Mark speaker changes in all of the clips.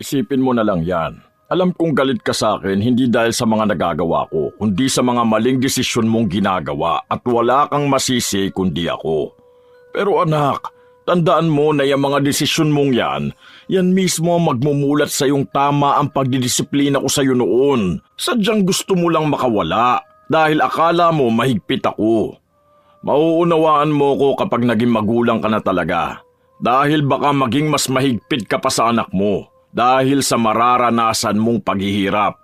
Speaker 1: Isipin mo na lang yan. Alam kong galit ka sa akin hindi dahil sa mga nagagawa ko, kundi sa mga maling desisyon mong ginagawa at wala kang masisi kundi ako. Pero anak, tandaan mo na yung mga desisyon mong yan mismo ang magmumulat sa iyong tama ang pagdidisiplina ko sa iyo noon. Sadyang gusto mo lang makawala dahil akala mo mahigpit ako. Mauunawaan mo ko kapag naging magulang ka na talaga. Dahil baka maging mas mahigpit ka pa sa anak mo. Dahil sa mararanasan mong paghihirap.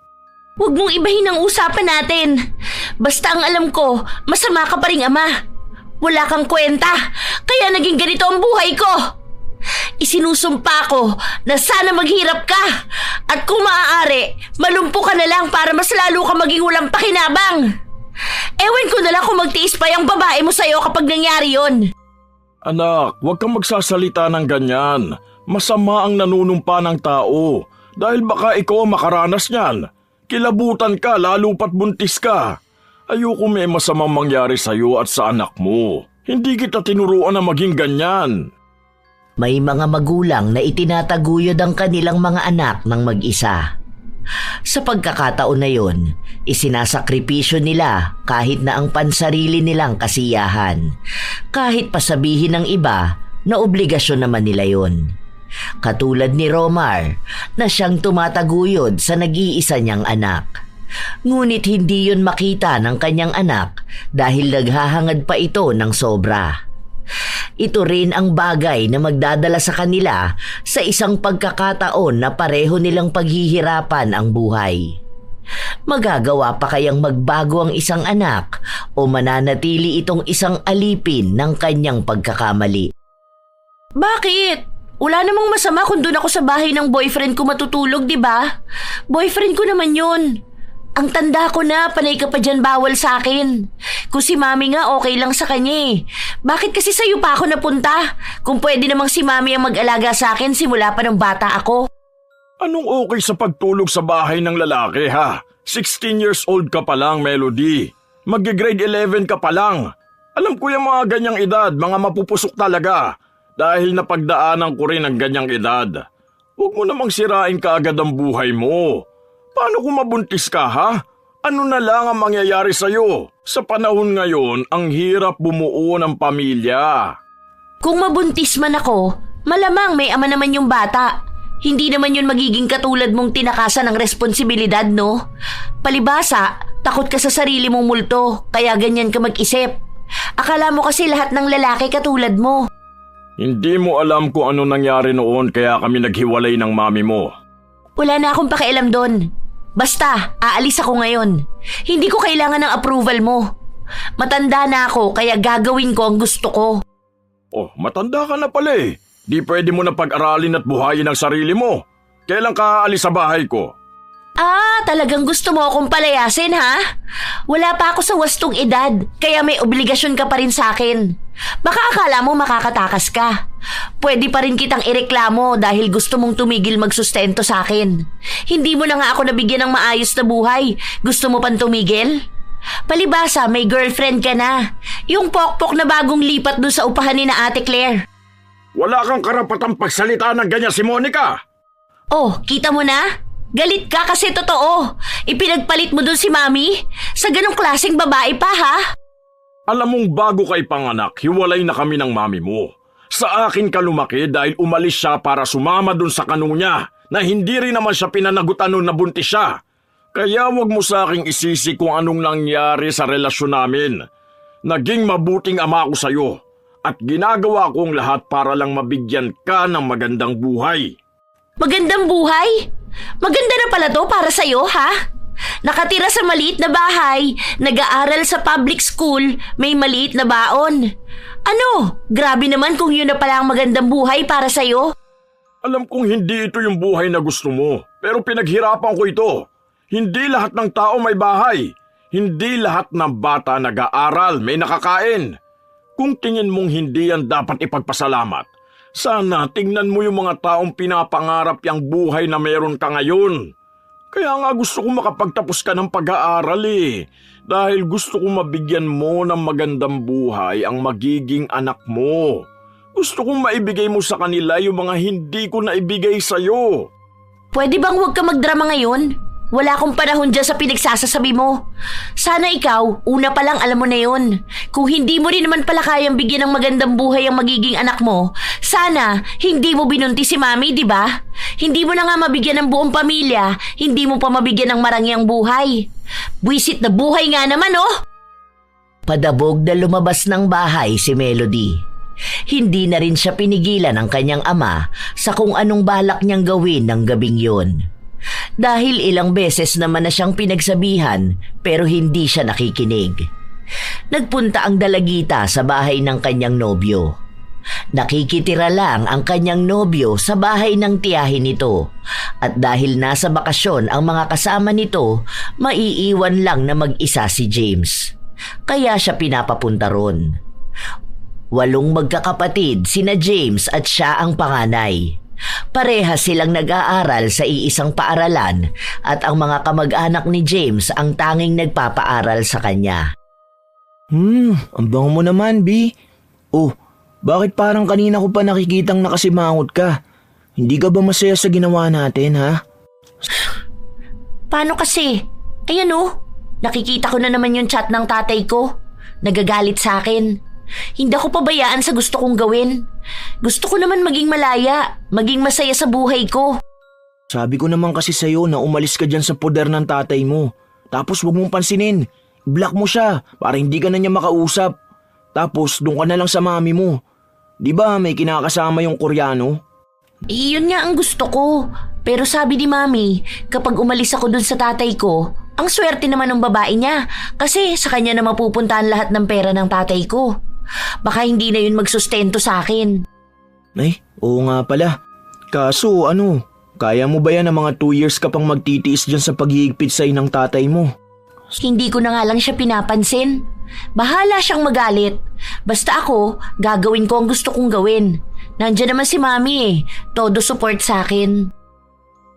Speaker 2: Huwag mong ibahin ang usapan natin. Basta ang alam ko, masama ka pa ring ama. Wala kang kwenta, kaya naging ganito ang buhay ko. Isinusumpa ko na sana maghirap ka. At kung maaari, malumpo ka na lang para mas lalo ka maging walang pakinabang. Ewan ko na lang kung magtiis pa yung babae mo sa'yo kapag nangyari yon.
Speaker 1: Anak, huwag kang magsasalita ng ganyan. Masama ang nanunumpa ng tao dahil baka ikaw makaranas niyan. Kilabutan ka lalo pat buntis ka. Ayoko may masamang mangyari sa iyo at sa anak mo. Hindi kita tinuruan na maging ganyan.
Speaker 3: May mga magulang na itinataguyod ang kanilang mga anak ng mag-isa. Sa pagkakataon na yon, isinasakripisyo nila kahit na ang pansarili nilang kasiyahan. Kahit pasabihin ng iba na obligasyon naman nila yon. Katulad ni Romar na siyang tumataguyod sa nag-iisa niyang anak. Ngunit hindi yun makita ng kanyang anak dahil naghahangad pa ito ng sobra. Ito rin ang bagay na magdadala sa kanila sa isang pagkakataon na pareho nilang paghihirapan ang buhay. Magagawa pa kayang magbago ang isang anak o mananatili itong isang alipin ng kanyang pagkakamali?
Speaker 2: Bakit? Wala namang masama kung doon ako sa bahay ng boyfriend ko matutulog, di ba? Boyfriend ko naman yun. Ang tanda ko na, panay ka pa dyan bawal sa akin. Kung si mami nga, okay lang sa kanya eh. Bakit kasi sa'yo pa ako napunta? Kung pwede namang si mami ang mag-alaga sa akin simula pa ng bata ako.
Speaker 1: Anong okay sa pagtulog sa bahay ng lalaki ha? 16 years old ka pa lang, Melody. Mag-grade 11 ka pa lang. Alam ko yung mga ganyang edad, mga mapupusok talaga. Dahil napagdaanan ko rin ang ganyang edad. Huwag mo namang sirain kaagad ang buhay mo. Paano kung mabuntis ka ha? Ano na lang ang mangyayari sa'yo? Sa panahon ngayon, ang hirap bumuo ng pamilya.
Speaker 2: Kung mabuntis man ako, malamang may ama naman yung bata. Hindi naman yun magiging katulad mong tinakasan ng responsibilidad, no? Palibasa, takot ka sa sarili mong multo, kaya ganyan ka mag-isip. Akala mo kasi lahat ng lalaki katulad mo.
Speaker 1: Hindi mo alam kung ano nangyari noon kaya kami naghiwalay ng mami mo.
Speaker 2: Wala na akong pakialam doon. Basta, aalis ako ngayon. Hindi ko kailangan ng approval mo. Matanda na ako kaya gagawin ko ang gusto ko.
Speaker 1: Oh, matanda ka na pala eh. Di pwede mo na pag-aralin at buhayin ang sarili mo. Kailan ka aalis sa bahay ko?
Speaker 2: Talagang gusto mo akong palayasin ha? Wala pa ako sa wastong edad, kaya may obligasyon ka pa rin sa akin. Baka akala mo makakatakas ka. Pwede pa rin kitang ireklamo dahil gusto mong tumigil magsustento sa akin. Hindi mo na nga ako nabigyan ng maayos na buhay. Gusto mo pang tumigil? Palibasa, may girlfriend ka na. Yung pokpok na bagong lipat doon sa upahan ni na Ate Claire.
Speaker 1: Wala kang karapatang pagsalita ng ganyan si Monica.
Speaker 2: Oh, kita mo na? Galit ka kasi totoo. Ipinagpalit mo dun si Mami? Sa ganong klaseng babae pa ha?
Speaker 1: Alam mong bago kay panganak, hiwalay na kami ng mami mo. Sa akin ka lumaki dahil umalis siya para sumama dun sa kanu niya na hindi rin naman siya pinanagutan nun na buntis siya. Kaya wag mo sa aking isisi kung anong nangyari sa relasyon namin. Naging mabuting ama ako sa'yo at ginagawa ko ang lahat para lang mabigyan ka ng magandang buhay.
Speaker 2: Magandang buhay? Maganda na pala to para sa'yo, ha? Nakatira sa maliit na bahay, nag-aaral sa public school, may maliit na baon. Ano? Grabe naman kung yun na pala ang magandang buhay para sa'yo.
Speaker 1: Alam kong hindi ito yung buhay na gusto mo, pero pinaghirapan ko ito. Hindi lahat ng tao may bahay. Hindi lahat ng bata nag-aaral, may nakakain. Kung tingin mong hindi yan dapat ipagpasalamat, sana tingnan mo yung mga taong pinapangarap yung buhay na meron ka ngayon. Kaya nga gusto kong makapagtapos ka ng pag-aaral eh. Dahil gusto kong mabigyan mo ng magandang buhay ang magiging anak mo. Gusto kong maibigay mo sa kanila yung mga hindi ko naibigay sa'yo.
Speaker 2: Pwede bang huwag ka magdrama ngayon? Wala akong panahon dyan sa pinagsasasabi mo. Sana ikaw, una pa lang alam mo na yun. Kung hindi mo rin naman pala kayang bigyan ng magandang buhay ang magiging anak mo, sana hindi mo binunti si Mami, di ba? Hindi mo na nga mabigyan ng buong pamilya, hindi mo pa mabigyan ng marangyang buhay. Buwisit na buhay nga naman, oh!
Speaker 3: Padabog na lumabas ng bahay si Melody. Hindi na rin siya pinigilan ng kanyang ama sa kung anong balak niyang gawin ng gabing yun. Dahil ilang beses naman na siyang pinagsabihan pero hindi siya nakikinig. Nagpunta ang dalagita sa bahay ng kanyang nobyo. Nakikitira lang ang kanyang nobyo sa bahay ng tiyahin nito at dahil nasa bakasyon ang mga kasama nito, maiiwan lang na mag-isa si James. Kaya siya pinapapunta ron. 8 magkakapatid sina James at siya ang panganay. Parehas silang nag-aaral sa iisang paaralan at ang mga kamag-anak ni James ang tanging nagpapaaral sa kanya.
Speaker 4: Ang bango mo naman, B. Oh, bakit parang kanina ko pa nakikitang nakasimangot ka? Hindi ka ba masaya sa ginawa natin, ha?
Speaker 2: Paano kasi? Ayan oh, nakikita ko na naman yung chat ng tatay ko. Nagagalit sa akin. Hindi ako pabayaan sa gusto kong gawin. Gusto ko naman maging malaya, maging masaya sa buhay ko.
Speaker 4: Sabi ko naman kasi sa'yo na umalis ka dyan sa poder ng tatay mo. Tapos huwag mong pansinin. I-block mo siya para hindi ka na niya makausap. Tapos doon ka na lang sa mami mo. Di ba may kinakasama yung Koreano?
Speaker 2: Yun nga ang gusto ko. Pero sabi ni Mami, kapag umalis ako dun sa tatay ko, ang swerte naman ng babae niya. Kasi sa kanya na mapupuntahan lahat ng pera ng tatay ko. Baka hindi na yun magsustento sa akin.
Speaker 4: Ay, oo nga pala. Kaso kaya mo ba yan na mga 2 years ka pang magtitiis dyan sa paghihigpit sa'yo ng tatay mo?
Speaker 2: Hindi ko na nga lang siya pinapansin. Bahala siyang magalit. Basta ako, gagawin ko ang gusto kong gawin. Nandiyan naman si Mami eh. Todo support sa akin.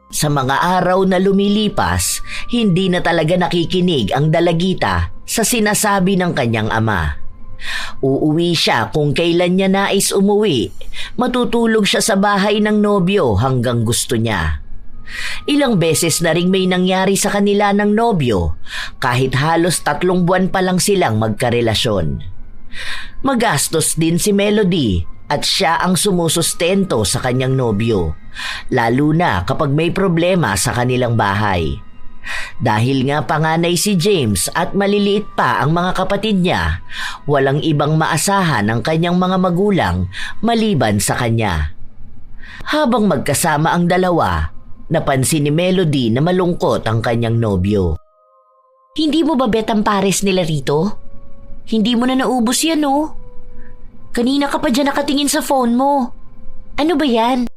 Speaker 3: Sa mga araw na lumilipas, hindi na talaga nakikinig ang dalagita sa sinasabi ng kanyang ama. Uuwi siya kung kailan niya nais umuwi. Matutulog siya sa bahay ng nobyo hanggang gusto niya. Ilang beses na ring may nangyari sa kanila ng nobyo kahit halos 3 buwan pa lang silang magkarelasyon. Magastos din si Melody at siya ang sumusustento sa kanyang nobyo, lalo na kapag may problema sa kanilang bahay. Dahil nga panganay si James at maliliit pa ang mga kapatid niya, walang ibang maasahan ang kanyang mga magulang maliban sa kanya. Habang magkasama ang dalawa, napansin ni Melody na malungkot ang kanyang nobyo.
Speaker 2: Hindi mo ba bet ang pares nila rito? Hindi mo na naubos yan oh. Kanina ka pa dyan nakatingin sa phone mo. Ano ba yan?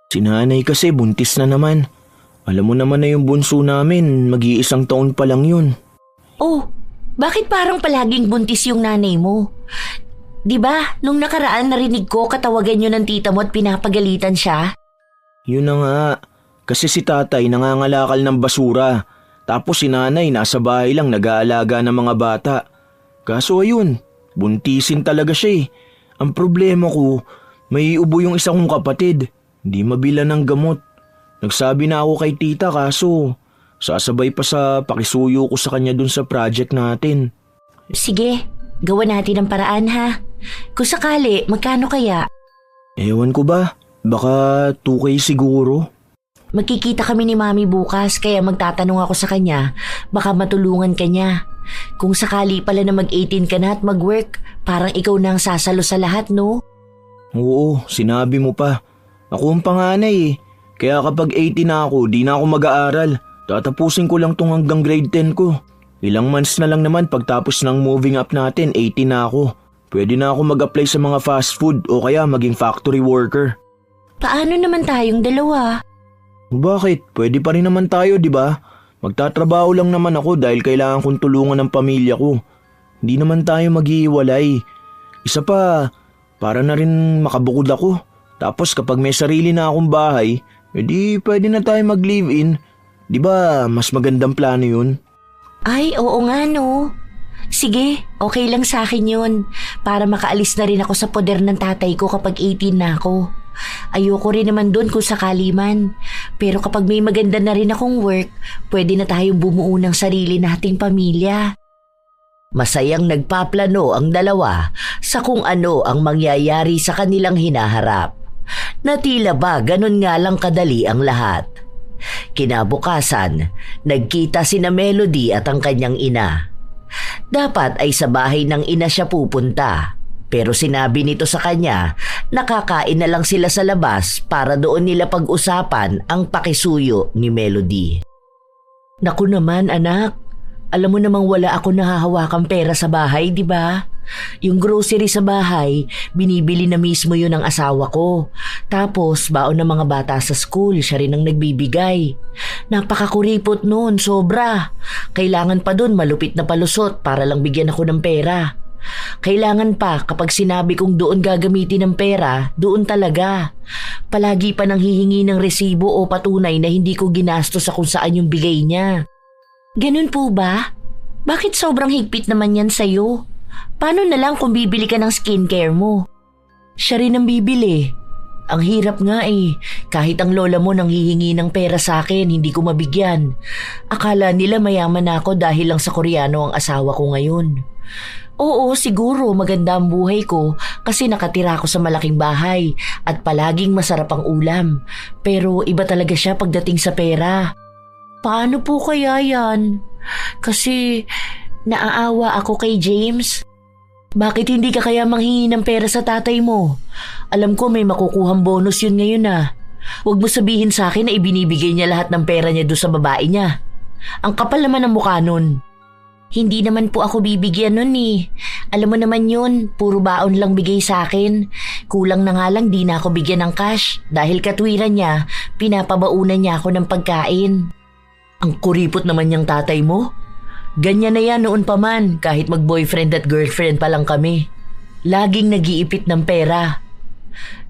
Speaker 4: Si nanay kasi buntis na naman. Alam mo naman na yung bunso namin, mag-iisang taon pa lang yun.
Speaker 2: Oh, bakit parang palaging buntis yung nanay mo? Diba, nung nakaraan narinig ko katawagan nyo ng tita mo at pinapagalitan siya?
Speaker 4: Yun na nga, kasi si tatay nangangalakal ng basura. Tapos si nanay nasa bahay lang nag-aalaga ng mga bata. Kaso ayun, buntisin talaga siya eh. Ang problema ko, may ubo yung isa kong kapatid. Hindi mabila ng gamot. Nagsabi na ako kay tita kaso sasabay pa sa pakisuyo ko sa kanya dun sa project natin.
Speaker 2: Sige, gawa natin ang paraan ha. Kung sakali, magkano kaya?
Speaker 4: Ewan ko ba, baka 2K siguro.
Speaker 2: Magkikita kami ni Mami bukas kaya magtatanong ako sa kanya, baka matulungan ka niya. Kung sakali pala na mag-18 ka na at mag-work, parang ikaw na ang sasalo sa lahat, no?
Speaker 4: Oo, sinabi mo pa. Ako ang panganay eh. Kaya kapag 18 na ako, di na ako mag-aaral. Tatapusin ko lang tong hanggang grade 10 ko. Ilang months na lang naman pagtapos ng moving up natin, 18 na ako. Pwede na ako mag-apply sa mga fast food o kaya maging factory worker.
Speaker 2: Paano naman tayong dalawa?
Speaker 4: Bakit? Pwede pa rin naman tayo, di ba? Magtatrabaho lang naman ako dahil kailangan kong tulungan ng pamilya ko. Hindi naman tayo maghihiwalay. Isa pa, para na rin makabukod ako. Tapos kapag may sarili na akong bahay, edi pwede na tayo mag-live-in. Di ba mas magandang plano yun?
Speaker 2: Ay, oo nga no. Sige, okay lang sa akin yun. Para makaalis na rin ako sa poder ng tatay ko kapag 18 na ako. Ayoko rin naman doon kung sakali man. Pero kapag may maganda na rin akong work, pwede na tayong bumuo ng sarili nating pamilya.
Speaker 3: Masayang nagpaplano ang dalawa sa kung ano ang mangyayari sa kanilang hinaharap. Na tila ba ganun nga lang kadali ang lahat. Kinabukasan, nagkita sina Melody at ang kanyang ina. Dapat ay sa bahay ng ina siya pupunta, pero sinabi nito sa kanya na kakain na lang sila sa labas para doon nila pag-usapan ang pakisuyo ni Melody. Naku naman anak, alam mo namang wala ako nahahawakang pera sa bahay, di ba? Yung grocery sa bahay, binibili na mismo yun ng asawa ko. Tapos, baon ng mga bata sa school, siya rin ang nagbibigay. Napakakuripot nun, sobra. Kailangan pa dun malupit na palusot para lang bigyan ako ng pera. Kailangan pa kapag sinabi kong doon gagamitin ng pera, doon talaga. Palagi pa nang hihingi ng resibo o patunay na hindi ko ginastos sa kung saan yung bigay niya.
Speaker 2: Ganun po ba? Bakit sobrang higpit naman yan sa'yo? Paano na lang kung bibili ka ng skincare mo?
Speaker 3: Siya rin ang bibili. Ang hirap nga eh. Kahit ang lola mo nang hihingi ng pera sa akin, hindi ko mabigyan. Akala nila mayaman na ako dahil lang sa Koreano ang asawa ko ngayon. Oo, siguro maganda ang buhay ko kasi nakatira ako sa malaking bahay at palaging masarap ang ulam. Pero iba talaga siya pagdating sa pera.
Speaker 2: Paano po kaya yan? Kasi naaawa ako kay James.
Speaker 3: Bakit hindi ka kaya manghingi ng pera sa tatay mo? Alam ko may makukuhang bonus yun ngayon ah. Huwag mo sabihin sa akin na ibinibigay niya lahat ng pera niya doon sa babae niya. Ang kapal naman ng mukha nun.
Speaker 2: Hindi naman po ako bibigyan nun eh. Alam mo naman yun, puro baon lang bigay sa akin. Kulang na nga lang di na ako bigyan ng cash dahil katwiran niya, pinapabaunan niya ako ng pagkain.
Speaker 3: Ang kuripot naman niyang tatay mo. Ganyan na yan noon pa man kahit mag-boyfriend at girlfriend pa lang kami. Laging nag-iipit ng pera.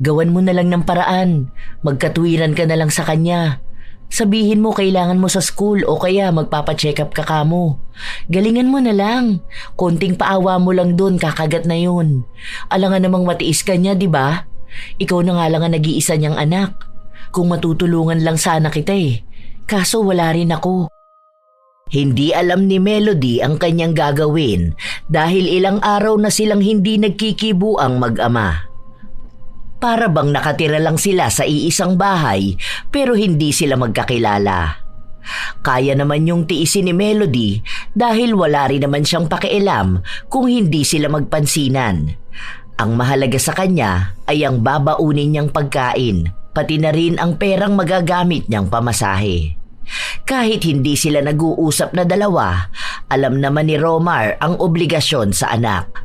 Speaker 3: Gawan mo na lang ng paraan. Magkatwiran ka na lang sa kanya. Sabihin mo kailangan mo sa school o kaya magpapacheck up ka kamo. Galingan mo na lang. Konting paawa mo lang doon, kakagat na yun. Alangan namang matiis ka niya, di ba? Ikaw na nga lang ang nag-iisa niyang anak. Kung matutulungan lang sana kita eh. Kaso wala rin ako. Hindi alam ni Melody ang kanyang gagawin dahil ilang araw na silang hindi nagkikibuang mag-ama. Para bang nakatira lang sila sa iisang bahay pero hindi sila magkakilala. Kaya naman yung tiisin ni Melody dahil wala rin naman siyang pakialam kung hindi sila magpansinan. Ang mahalaga sa kanya ay ang babaunin niyang pagkain, pati na rin ang perang magagamit niyang pamasahe. Kahit hindi sila nag-uusap na dalawa, alam naman ni Romar ang obligasyon sa anak.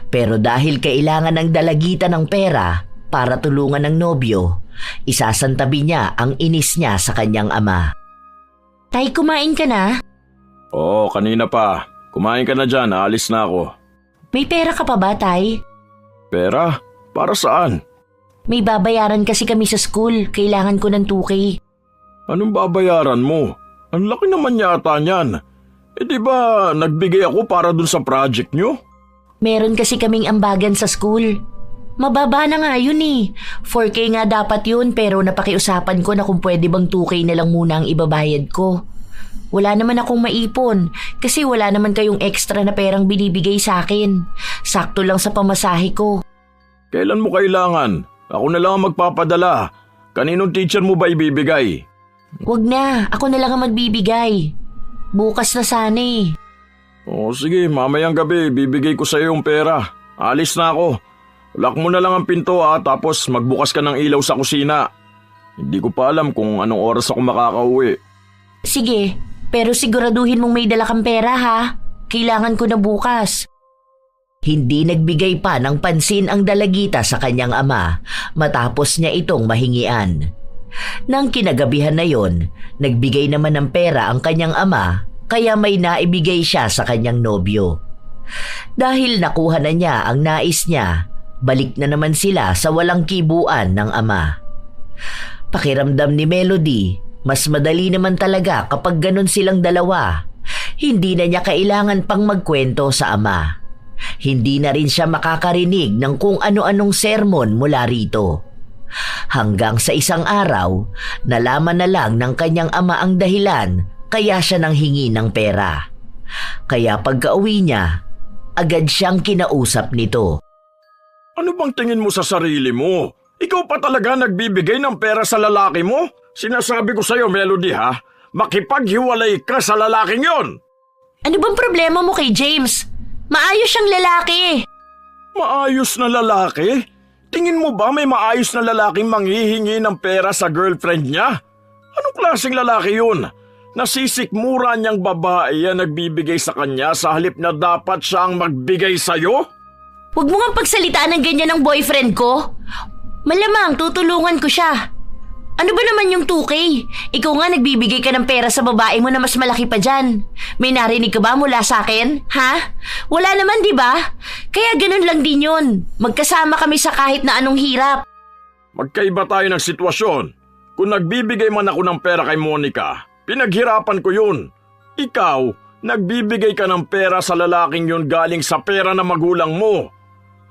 Speaker 3: Pero dahil kailangan ng dalagitan ng pera para tulungan ng nobyo, isasantabi niya ang inis niya sa kanyang ama.
Speaker 2: Tay, kumain ka na?
Speaker 1: Oo, kanina pa. Kumain ka na dyan, aalis na ako.
Speaker 2: May pera ka pa ba, Tay?
Speaker 1: Pera? Para saan?
Speaker 2: May babayaran kasi kami sa school. Kailangan ko ng 2K.
Speaker 1: Anong babayaran mo? Ang laki naman yata niyan. Di ba nagbigay ako para dun sa project nyo?
Speaker 2: Meron kasi kaming ambagan sa school. Mababa na nga yun eh. 4K nga dapat yun pero napakiusapan ko na kung pwede bang 2K na lang muna ang ibabayad ko. Wala naman akong maipon kasi wala naman kayong extra na perang binibigay sa akin. Sakto lang sa pamasahe ko.
Speaker 1: Kailan mo kailangan? Ako na lang ang magpapadala. Kaninong teacher mo ba ibibigay?
Speaker 2: Wag na, ako na lang ang magbibigay. Bukas na sana eh.
Speaker 1: Oo sige, mamayang gabi bibigay ko sa iyo yung pera. Alis na ako. Lock mo na lang ang pinto tapos magbukas ka ng ilaw sa kusina. Hindi ko pa alam kung anong oras ako makakauwi.
Speaker 2: Sige, pero siguraduhin mong may dala kang pera ha. Kailangan ko na bukas.
Speaker 3: Hindi nagbigay pa ng pansin ang dalagita sa kanyang ama matapos niya itong mahingian. Nang kinagabihan na yon, nagbigay naman ng pera ang kanyang ama kaya may naibigay siya sa kanyang nobyo. Dahil nakuha na niya ang nais niya, balik na naman sila sa walang kibuan ng ama. Pakiramdam ni Melody, mas madali naman talaga kapag ganun silang dalawa. Hindi na niya kailangan pang magkwento sa ama. Hindi na rin siya makakarinig ng kung ano-anong sermon mula rito. Hanggang sa isang araw, nalaman na lang ng kanyang ama ang dahilan kaya siya nanghingi ng pera. Kaya pagka-uwi niya, agad siyang kinausap nito.
Speaker 1: Ano bang tingin mo sa sarili mo? Ikaw pa talaga nagbibigay ng pera sa lalaki mo? Sinasabi ko sa'yo, Melody ha, makipaghiwalay ka sa lalaking yon.
Speaker 2: Ano bang problema mo kay James? Maayos siyang lalaki.
Speaker 1: Maayos na lalaki? Tingin mo ba may maayos na lalaking manghihingi ng pera sa girlfriend niya? Anong klaseng lalaki yun? Nasisikmura niyang babae ang nagbibigay sa kanya sa halip na dapat siya ang magbigay sa'yo?
Speaker 2: Huwag mo nga pagsalitaan ng ganyan ng boyfriend ko. Malamang tutulungan ko siya. Ano ba naman yung 2K? Ikaw nga nagbibigay ka ng pera sa babae mo na mas malaki pa dyan. May narinig ka ba mula sa akin? Ha? Wala naman, di ba? Kaya ganun lang din yun. Magkasama kami sa kahit na anong hirap.
Speaker 1: Magkaiba tayo ng sitwasyon. Kung nagbibigay man ako ng pera kay Monica, pinaghirapan ko yun. Ikaw, nagbibigay ka ng pera sa lalaking yun galing sa pera ng magulang mo.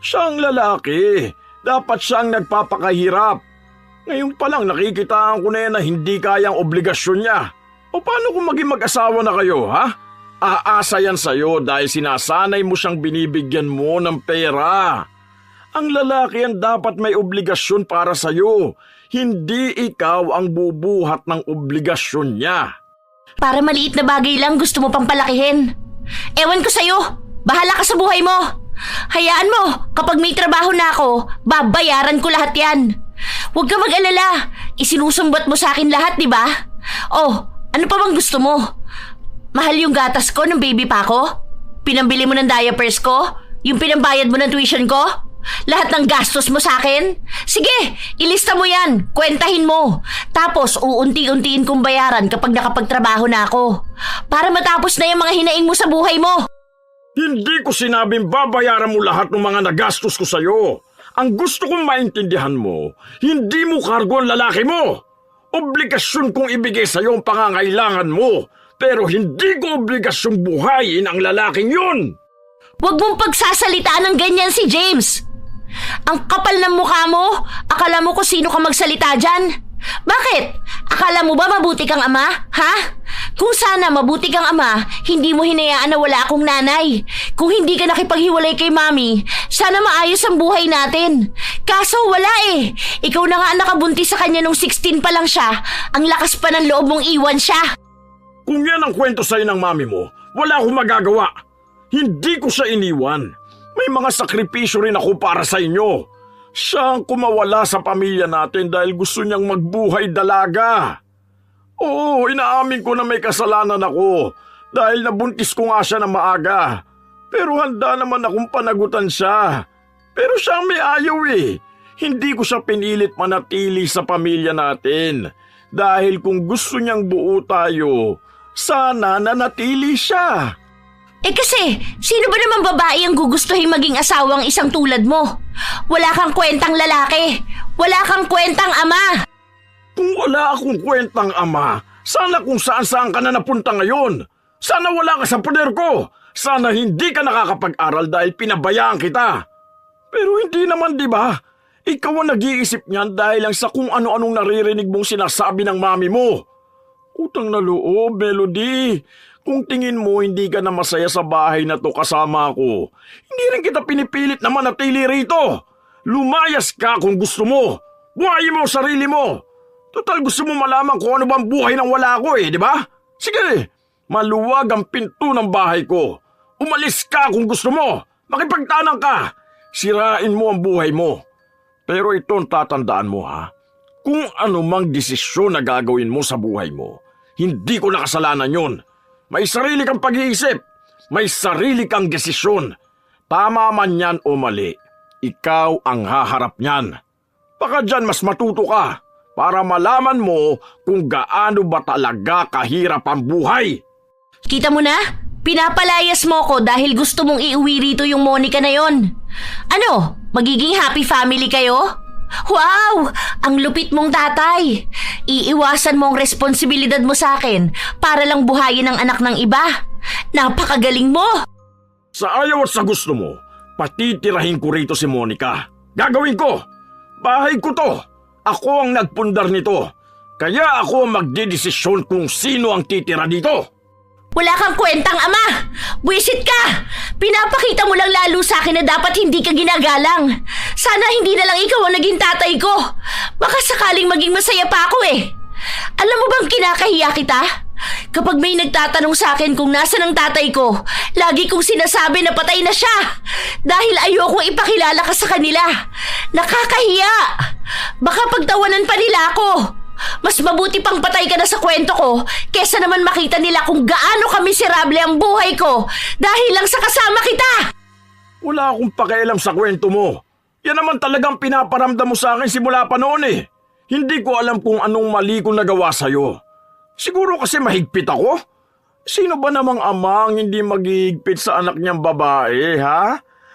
Speaker 1: Siya ang lalaki. Dapat siyang nagpapakahirap. Ngayon pa lang nakikitaan ko na yan na hindi kayang obligasyon niya. O paano kung maging mag-asawa na kayo, ha? Aasa yan sa'yo dahil sinasanay mo siyang binibigyan mo ng pera. Ang lalaki yan dapat may obligasyon para sa'yo. Hindi ikaw ang bubuhat ng obligasyon niya.
Speaker 2: Para maliit na bagay lang gusto mo pang palakihin. Ewan ko sa'yo. Bahala ka sa buhay mo. Hayaan mo, kapag may trabaho na ako, babayaran ko lahat yan. Huwag ka mag-alala. Isinusumbat mo sa akin lahat, di ba? Oh, ano pa bang gusto mo? Mahal yung gatas ko ng baby pa ko? Pinambili mo ng diapers ko? Yung pinambayad mo ng tuition ko? Lahat ng gastos mo sa akin? Sige, ilista mo yan. Kwentahin mo. Tapos uunti-untiin kong bayaran kapag nakapagtrabaho na ako. Para matapos na yung mga hinaing mo sa buhay mo.
Speaker 1: Hindi ko sinabing babayaran mo lahat ng mga nagastos ko sa'yo. Ang gusto kong maintindihan mo, hindi mo kargo ang lalaki mo. Obligasyon kong ibigay sa'yo ang pangangailangan mo, pero hindi ko obligasyong buhayin ang lalaking yun.
Speaker 2: Huwag mong pagsasalitaan ng ganyan si James. Ang kapal ng mukha mo, akala mo kung sino ka magsalita dyan? Bakit? Akala mo ba mabuti kang ama? Ha? Kung sana mabuti kang ama, hindi mo hinayaan na wala akong nanay. Kung hindi ka nakipaghiwalay kay mami, sana maayos ang buhay natin. Kaso wala eh. Ikaw na nga ang nakabuntis sa kanya nung 16 pa lang siya. Ang lakas pa ng loob mong iwan siya.
Speaker 1: Kung yan ang kwento sa'yo ng mami mo, wala akong magagawa. Hindi ko siya iniwan. May mga sakripisyo rin ako para sa inyo. Siya ang kumawala sa pamilya natin dahil gusto niyang magbuhay dalaga. Oo, inaamin ko na may kasalanan ako dahil nabuntis ko nga siya na maaga. Pero handa naman akong panagutan siya. Pero siya ang may ayaw eh. Hindi ko siya pinilit manatili sa pamilya natin. Dahil kung gusto niyang buo tayo, sana nanatili siya.
Speaker 2: Eh kasi, sino ba naman babae ang gugustuhin maging asawang isang tulad mo? Wala kang kwentang lalaki. Wala kang kwentang ama.
Speaker 1: Kung wala akong kwentang ama, sana kung saan-saan ka na napunta ngayon. Sana wala ka sa poder ko. Sana hindi ka nakakapag-aral dahil pinabayaan kita. Pero hindi naman, di ba? Ikaw ang nag-iisip niyan dahil lang sa kung ano-anong naririnig mong sinasabi ng mami mo. Utang na loob, Melody. Kung tingin mo hindi ka na masaya sa bahay na to kasama ko, hindi rin kita pinipilit na manatili rito. Lumayas ka kung gusto mo. Buhayin mo ang sarili mo. Total gusto mo malaman kung ano bang buhay nang wala ko eh, di ba? Sige, maluwag ang pinto ng bahay ko. Umalis ka kung gusto mo. Makipagtanang ka. Sirain mo ang buhay mo. Pero ito ang tatandaan mo ha. Kung anumang desisyon na gagawin mo sa buhay mo, hindi ko nakasalanan yun. May sarili kang pag-iisip. May sarili kang desisyon. Tama man yan o mali, ikaw ang haharap niyan. Baka dyan mas matuto ka para malaman mo kung gaano ba talaga kahirap ang buhay.
Speaker 2: Kita mo na? Pinapalayas mo ko dahil gusto mong iuwi rito yung Monica na yon. Ano? Magiging happy family kayo? Wow! Ang lupit mong tatay. Iiwasan mo ang responsibilidad mo sa akin para lang buhayin ang anak ng iba. Napakagaling mo!
Speaker 1: Sa ayaw at sa gusto mo, patitirahin ko rito si Monica. Gagawin ko! Bahay ko to! Ako ang nagpundar nito. Kaya ako magdidesisyon kung sino ang titira dito.
Speaker 2: Wala kang kwentang, ama! Buwisit ka! Pinapakita mo lang lalo sa akin na dapat hindi ka ginagalang. Sana hindi na lang ikaw ang naging tatay ko. Baka sakaling maging masaya pa ako eh. Alam mo bang kinakahiya kita? Kapag may nagtatanong sa akin kung nasan ang tatay ko, lagi kong sinasabi na patay na siya. Dahil ayokong ipakilala ka sa kanila. Nakakahiya! Baka pagtawanan pa nila ako. Mas mabuti pang patay ka na sa kwento ko kesa naman makita nila kung gaano kamiserable ang buhay ko dahil lang sa kasama kita.
Speaker 1: Wala akong pakialam sa kwento mo. Yan naman talagang pinaparamdam mo sa akin simula pa noon eh. Hindi ko alam kung anong mali kong nagawa sa'yo. Siguro kasi mahigpit ako. Sino ba namang amang hindi maghihigpit sa anak niyang babae, ha?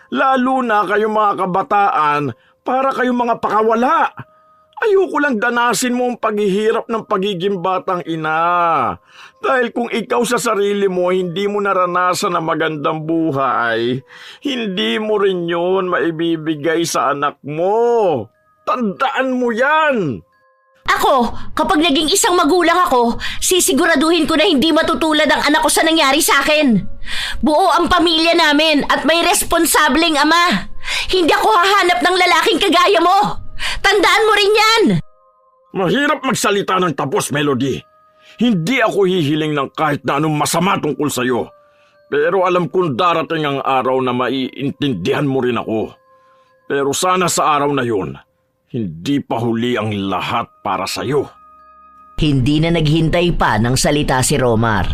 Speaker 1: Lalo na kayong mga kabataan para kayong mga pakawala. Ayoko lang danasin mo ang paghihirap ng pagiging batang ina. Dahil kung ikaw sa sarili mo hindi mo naranasan ang magandang buhay, hindi mo rin yun maibibigay sa anak mo. Tandaan mo yan!
Speaker 2: Ako, kapag naging isang magulang ako, sisiguraduhin ko na hindi matutulad ang anak ko sa nangyari sa akin. Buo ang pamilya namin at may responsableng ama. Hindi ako hahanap ng lalaking kagaya mo. Tandaan mo rin yan!
Speaker 1: Mahirap magsalita ng tapos, Melody. Hindi ako hihiling ng kahit na anong masama tungkol sa'yo. Pero alam kong darating ang araw na maiintindihan mo rin ako. Pero sana sa araw na yun, hindi pa huli ang lahat para sa'yo.
Speaker 3: Hindi na naghintay pa ng salita si Romar.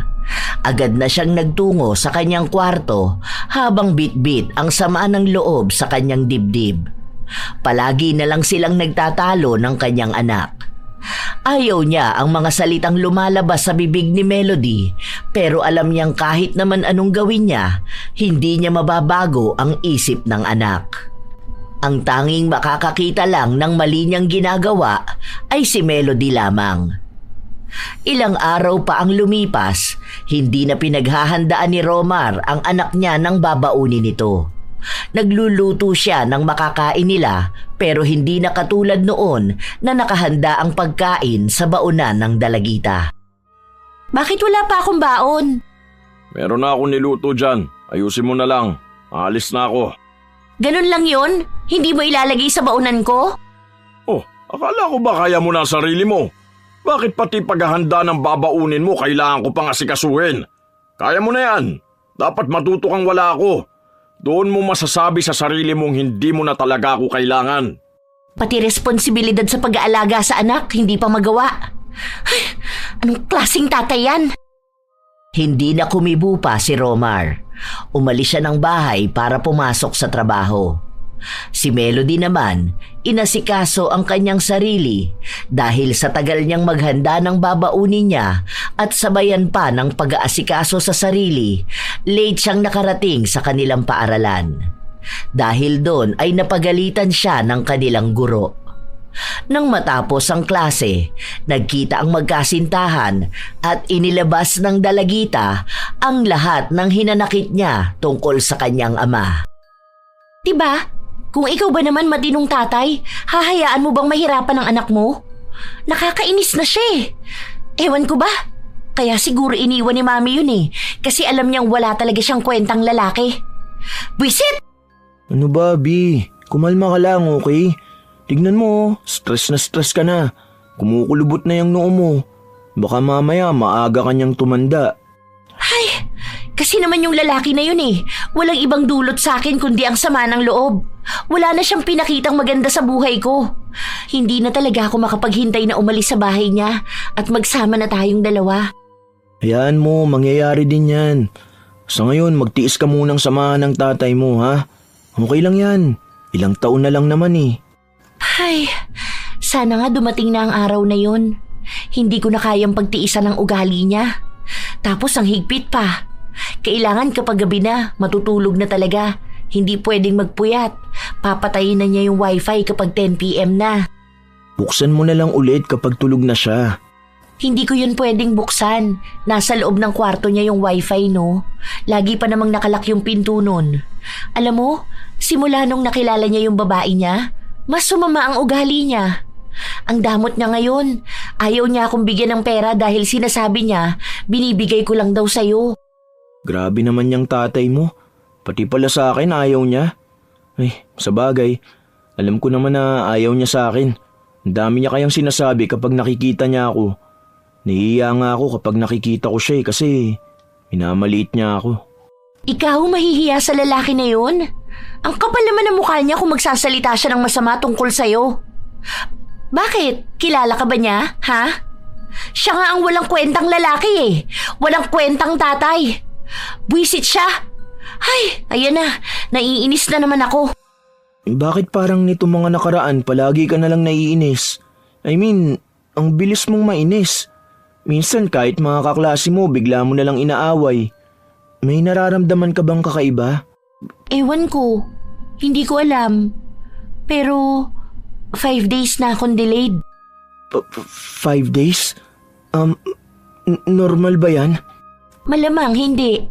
Speaker 3: Agad na siyang nagtungo sa kanyang kwarto habang bitbit ang sama ng loob sa kanyang dibdib. Palagi na lang silang nagtatalo ng kanyang anak. Ayaw niya ang mga salitang lumalabas sa bibig ni Melody, pero alam niyang kahit naman anong gawin niya, hindi niya mababago ang isip ng anak. Ang tanging makakakita lang ng mali niyang ginagawa ay si Melody lamang. Ilang araw pa ang lumipas, hindi na pinaghahandaan ni Romar ang anak niya ng babaunin nito. Nagluluto siya ng makakain nila pero hindi na katulad noon na nakahanda ang pagkain sa baonan ng dalagita.
Speaker 2: Bakit wala pa akong baon?
Speaker 1: Meron na akong niluto dyan. Ayusin mo na lang. Aalis na ako.
Speaker 2: Ganun lang yun? Hindi mo ilalagay sa baonan ko?
Speaker 1: Oh, akala ko ba kaya mo na ang sarili mo? Bakit pati paghahanda ng babaunin mo kailangan ko pang asikasuhin? Kaya mo na yan. Dapat matuto kang wala ako. Doon mo masasabi sa sarili mong hindi mo na talaga ako kailangan.
Speaker 2: Pati responsibilidad sa pag-aalaga sa anak, hindi pa magawa. Ay, anong klaseng tatay yan?
Speaker 3: Hindi na kumibo pa si Romar. Umalis siya ng bahay para pumasok sa trabaho. Si Melody naman, inasikaso ang kanyang sarili dahil sa tagal niyang maghanda ng babaunin niya at sabayan pa ng pag-aasikaso sa sarili, late siyang nakarating sa kanilang paaralan. Dahil doon ay napagalitan siya ng kanilang guro. Nang matapos ang klase, nagkita ang magkasintahan at inilabas ng dalagita ang lahat ng hinanakit niya tungkol sa kanyang ama.
Speaker 2: Diba? Kung ikaw ba naman matinong tatay, hahayaan mo bang mahirapan ang anak mo? Nakakainis na siya eh. Ewan ko ba? Kaya siguro iniwan ni mami yun eh. Kasi alam niyang wala talaga siyang kwentang lalaki. Buisit!
Speaker 4: Ano ba, Bi? Kumalma ka lang, okay? Tignan mo, stress na stress ka na. Kumukulubot na yung noo mo. Baka mamaya maaga kanyang tumanda.
Speaker 2: Ay, kasi naman yung lalaki na yun eh. Walang ibang dulot sa akin kundi ang sama ng loob. Wala na siyang pinakitang maganda sa buhay ko. Hindi na talaga ako makapaghintay na umalis sa bahay niya at magsama na tayong dalawa.
Speaker 4: Hayaan mo, mangyayari din yan. Sa ngayon, magtiis ka munang samahan ng tatay mo, ha? Okay lang yan. Ilang taon na lang naman eh.
Speaker 2: Ay, sana nga dumating na ang araw na yun. Hindi ko na kayang pagtiisan ng ugali niya. Tapos ang higpit pa. Kailangan kapag gabi na, matutulog na talaga. Hindi pwedeng magpuyat. Papatayin na niya yung wifi kapag 10 PM na.
Speaker 4: Buksan mo na lang ulit kapag tulog na siya.
Speaker 2: Hindi ko yun pwedeng buksan. Nasa loob ng kwarto niya yung wifi, no? Lagi pa namang nakalak yung pinto nun. Alam mo, simula nung nakilala niya yung babae niya, mas sumama ang ugali niya. Ang damot niya ngayon. Ayaw niya akong bigyan ng pera dahil sinasabi niya, binibigay ko lang daw sa'yo.
Speaker 4: Grabe naman yung tatay mo. Pati pala sa akin ayaw niya. Ay, sa bagay, alam ko naman na ayaw niya sa akin. Ang dami niya kayang sinasabi kapag nakikita niya ako. Nahihiya nga ako kapag nakikita ko siya kasi minamaliit niya ako.
Speaker 2: Ikaw mahihiya sa lalaki na yun? Ang kapal naman ng mukha niya kung magsasalita siya ng masama tungkol sa'yo. Bakit? Kilala ka ba niya? Ha? Siya nga ang walang kwentang lalaki eh. Walang kwentang tatay. Buwisit siya. Ay, ayan na. Naiinis na naman ako.
Speaker 4: Bakit parang nito mga nakaraan palagi ka na lang naiinis? I mean, ang bilis mong mainis. Minsan kahit mga kaklase mo bigla mo na lang inaaway. May nararamdaman ka bang kakaiba?
Speaker 2: Ewan ko. Hindi ko alam. Pero 5 days na akong delayed.
Speaker 4: 5 days? Normal ba yan?
Speaker 2: Malamang hindi.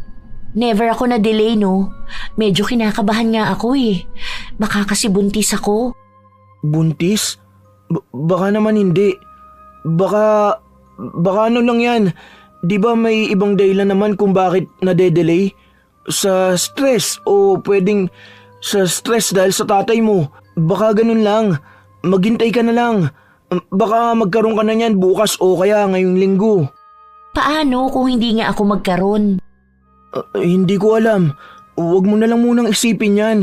Speaker 2: Never ako na-delay, no? Medyo kinakabahan nga ako eh. Baka kasi buntis ako.
Speaker 4: Buntis? Baka naman hindi. Baka ano lang yan. Di ba may ibang dahilan naman kung bakit nade-delay? Sa stress o pwedeng sa stress dahil sa tatay mo. Baka ganun lang. Maghintay ka na lang. Baka magkaroon ka na niyan bukas o kaya ngayong linggo.
Speaker 2: Paano kung hindi nga ako magkaroon?
Speaker 4: Hindi ko alam. Huwag mo na lang munang isipin yan.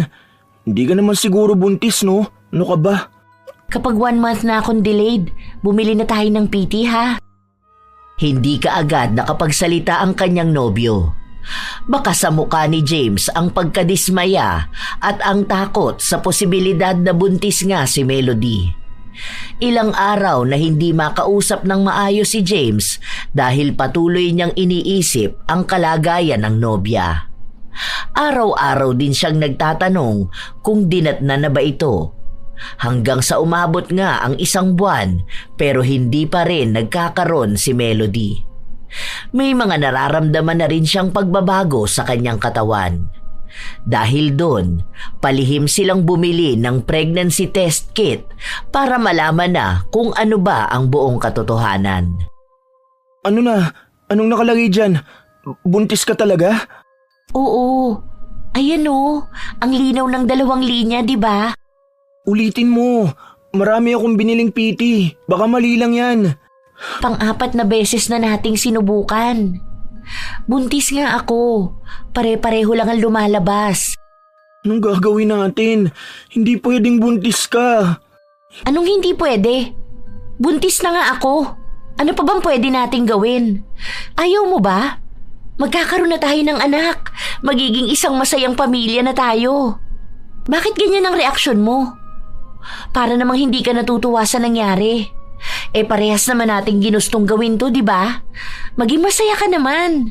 Speaker 4: Hindi ka naman siguro buntis, no? Ano ka ba?
Speaker 2: Kapag 1 month na akong delayed, bumili na tayo ng PT ha?
Speaker 3: Hindi ka agad nakapagsalita ang kanyang nobyo. Baka sa mukha ni James ang pagkadismaya at ang takot sa posibilidad na buntis nga si Melody. Ilang araw na hindi makausap ng maayos si James dahil patuloy niyang iniisip ang kalagayan ng nobya. Araw-araw din siyang nagtatanong kung dinatna na ba ito. Hanggang sa umabot nga ang 1 buwan pero hindi pa rin nagkakaroon si Melody. May mga nararamdaman na rin siyang pagbabago sa kanyang katawan. Dahil doon, palihim silang bumili ng pregnancy test kit para malaman na kung ano ba ang buong katotohanan.
Speaker 4: Ano na? Anong nakalagay dyan? Buntis ka talaga?
Speaker 2: Oo. Ayan o. Ang linaw ng 2 linya, di ba?
Speaker 4: Ulitin mo. Marami akong biniling PT. Baka mali lang yan.
Speaker 2: Pang-4 na beses na nating sinubukan. Buntis nga ako. Pare-pareho lang ang lumalabas.
Speaker 4: Anong gagawin natin? Hindi pwedeng buntis ka.
Speaker 2: Anong hindi pwede? Buntis na nga ako. Ano pa bang pwede nating gawin? Ayaw mo ba? Magkakaroon na tayo ng anak. Magiging isang masayang pamilya na tayo. Bakit ganyan ang reaksyon mo? Para namang hindi ka natutuwa sa nangyari. Parehas naman nating ginustong gawin to, di ba? Maging masaya ka naman.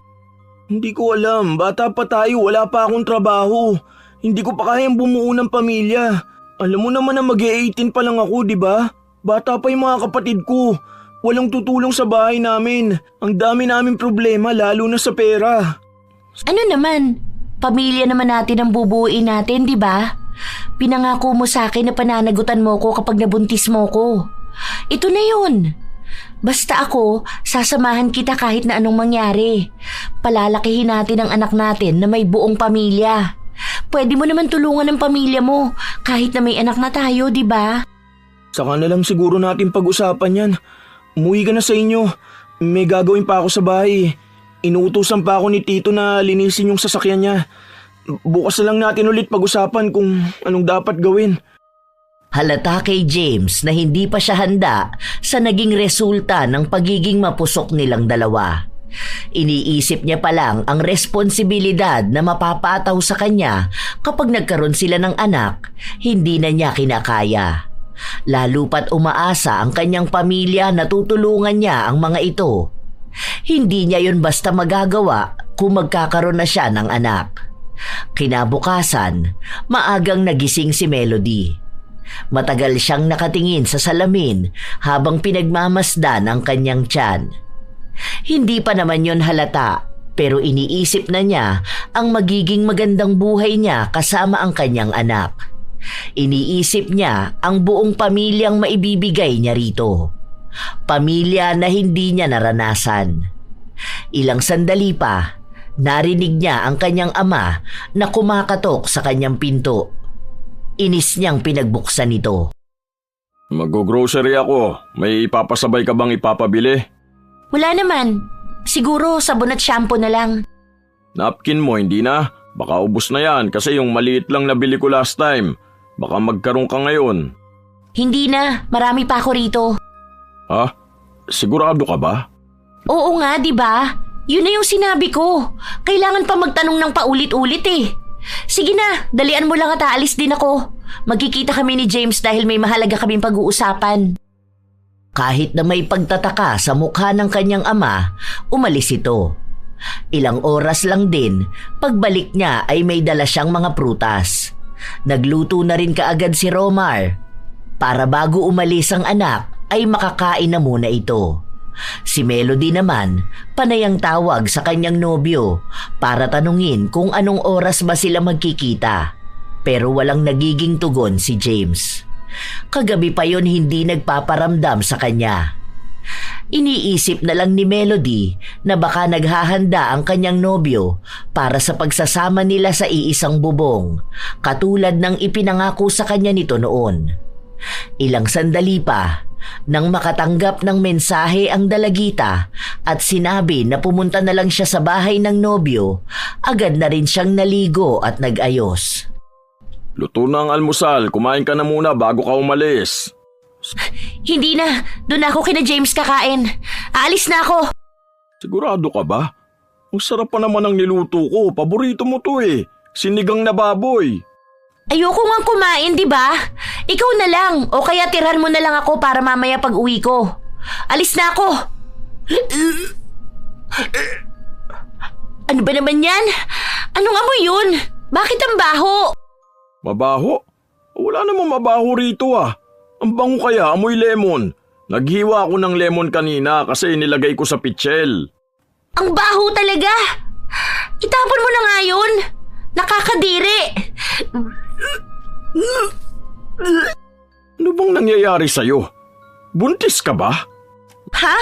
Speaker 4: Hindi ko alam. Bata pa tayo. Wala pa akong trabaho. Hindi ko pa kayang bumuo ng pamilya. Alam mo naman na mag-18 pa lang ako, di ba? Bata pa yung mga kapatid ko. Walang tutulong sa bahay namin. Ang dami naming problema, lalo na sa pera.
Speaker 2: Ano naman? Pamilya naman natin ang bubuuin natin, di ba? Pinangako mo sa akin na pananagutan mo ko kapag nabuntis mo ko. Ito na yun. Basta ako, sasamahan kita kahit na anong mangyari. Palalakihin natin ang anak natin na may buong pamilya. Pwede mo naman tulungan ng pamilya mo kahit na may anak na tayo, di ba?
Speaker 4: Saka na lang siguro natin pag-usapan yan. Umuwi ka na sa inyo. May gagawin pa ako sa bahay. Inuutusan pa ako ni Tito na linisin yung sasakyan niya. Bukas na lang natin ulit pag-usapan kung anong dapat gawin.
Speaker 3: Halata kay James na hindi pa siya handa sa naging resulta ng pagiging mapusok nilang dalawa. Iniisip niya pa lang ang responsibilidad na mapapataw sa kanya kapag nagkaroon sila ng anak, hindi na niya kinakaya. Lalo pat umaasa ang kanyang pamilya na tutulungan niya ang mga ito. Hindi niya yun basta magagawa kung magkakaroon na siya ng anak. Kinabukasan, maagang nagising si Melody. Matagal siyang nakatingin sa salamin habang pinagmamasdan ang kanyang tiyan. Hindi pa naman yon halata pero iniisip na niya ang magiging magandang buhay niya kasama ang kanyang anak. Iniisip niya ang buong pamilyang maibibigay niya rito. Pamilya na hindi niya naranasan. Ilang sandali pa, narinig niya ang kanyang ama na kumakatok sa kanyang pinto. Inis niyang pinagbuksan ito.
Speaker 1: Mag-grocery ako. May ipapasabay ka bang ipapabili?
Speaker 2: Wala naman. Siguro sabon at shampoo na lang.
Speaker 1: Napkin mo, hindi na? Baka ubos na yan kasi yung maliit lang nabili ko last time. Baka magkaroon ka ngayon.
Speaker 2: Hindi na. Marami pa ako rito.
Speaker 1: Ha? Sigurado ka ba?
Speaker 2: Oo nga, di ba? Yun na yung sinabi ko. Kailangan pa magtanong ng paulit-ulit eh. Sige na, dalian mo lang at aalis din ako. Magkikita kami ni James dahil may mahalaga kaming pag-uusapan.
Speaker 3: Kahit na may pagtataka sa mukha ng kanyang ama, umalis ito. Ilang oras lang din, pagbalik niya ay may dala siyang mga prutas. Nagluto na rin kaagad si Romar. Para bago umalis ang anak, ay makakain na muna ito. Si Melody naman, panay ang tawag sa kanyang nobyo para tanungin kung anong oras ba sila magkikita. Pero walang nagiging tugon si James. Kagabi pa yon hindi nagpaparamdam sa kanya. Iniisip na lang ni Melody na baka naghahanda ang kanyang nobyo para sa pagsasama nila sa iisang bubong, katulad ng ipinangako sa kanya nito noon. Ilang sandali pa, nang makatanggap ng mensahe ang dalagita at sinabi na pumunta na lang siya sa bahay ng nobyo, agad na rin siyang naligo at nag-ayos.
Speaker 1: Luto na ang almusal. Kumain ka na muna bago ka umalis.
Speaker 2: Hindi na. Doon ako kina James kakain. Aalis na ako.
Speaker 1: Sigurado ka ba? Ang sarap pa naman ang niluto ko. Paborito mo to eh. Sinigang na baboy.
Speaker 2: Ayoko nga kumain, di ba? Ikaw na lang o kaya tirhan mo na lang ako para mamaya pag uwi ko. Alis na ako. Ano ba naman yan? Anong amoy yun? Bakit ang baho?
Speaker 1: Mabaho? Wala namang mabaho rito ah. Ang bango kaya, amoy lemon. Naghiwa ako ng lemon kanina kasi inilagay ko sa pitchel.
Speaker 2: Ang baho talaga. Itapon mo na nga yun. Nakakadiri.
Speaker 1: Ano bang nangyayari sa'yo? Buntis ka ba?
Speaker 2: Ha?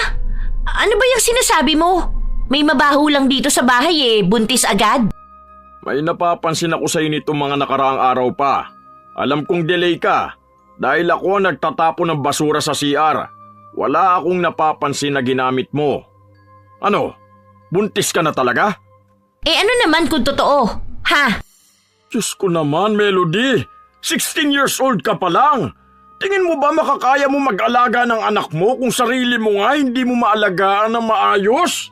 Speaker 2: Ano ba yung sinasabi mo? May mabaho lang dito sa bahay buntis agad.
Speaker 1: May napapansin ako sa'yo nito mga nakaraang araw pa. Alam kong delay ka. Dahil ako nagtatapon ng basura sa CR. Wala akong napapansin na ginamit mo. Ano? Buntis ka na talaga?
Speaker 2: Ano naman kung totoo? Ha?
Speaker 1: Diyos ko naman, Melody. 16 years old ka pa lang. Tingin mo ba makakaya mo mag-alaga ng anak mo kung sarili mo nga hindi mo maalagaan ng maayos?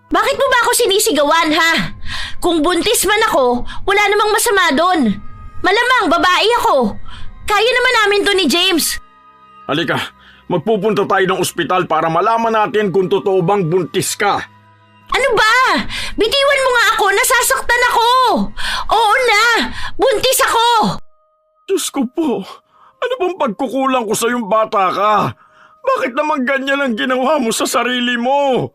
Speaker 2: Bakit mo ba ako sinisigawan, ha? Kung buntis man ako, wala namang masama doon. Malamang babae ako. Kaya naman namin to ni James.
Speaker 1: Halika, magpupunta tayo ng ospital para malaman natin kung totoo bang buntis ka.
Speaker 2: Ano ba? Bitiwan mo nga ako, nasasaktan ako. Oo na, buntis ako.
Speaker 1: Diyos ko po, ano bang pagkukulang ko sa yung bata ka? Bakit naman ganyan ang ginawa mo sa sarili mo?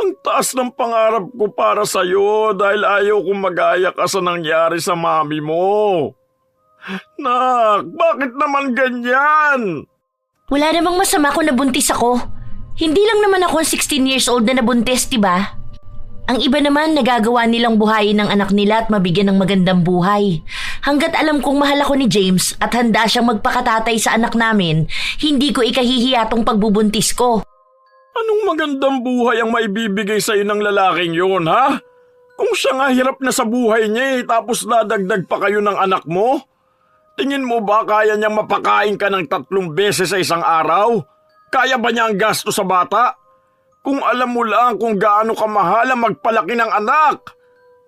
Speaker 1: Ang taas ng pangarap ko para sa'yo dahil ayaw kong mag-aya ka sa nangyari sa mami mo. Nak, bakit naman ganyan?
Speaker 2: Wala namang masama kung nabuntis ako. Hindi lang naman ako 16 years old na nabuntis, diba? Ang iba naman nagagawa nilang buhayin ng anak nila at mabigyan ng magandang buhay. Hanggat alam kong mahal ako ni James at handa siyang magpakatatay sa anak namin, hindi ko ikahihiya tong pagbubuntis ko.
Speaker 1: Anong magandang buhay ang maibibigay sa'yo ng lalaking yun, ha? Kung siya nga hirap na sa buhay niya tapos dadagdag pa kayo ng anak mo? Tingin mo ba kaya niyang mapakain ka ng 3 beses sa isang araw? Kaya ba niya ang gasto sa bata? Kung alam mo lang kung gaano kamahal ang magpalaki ng anak.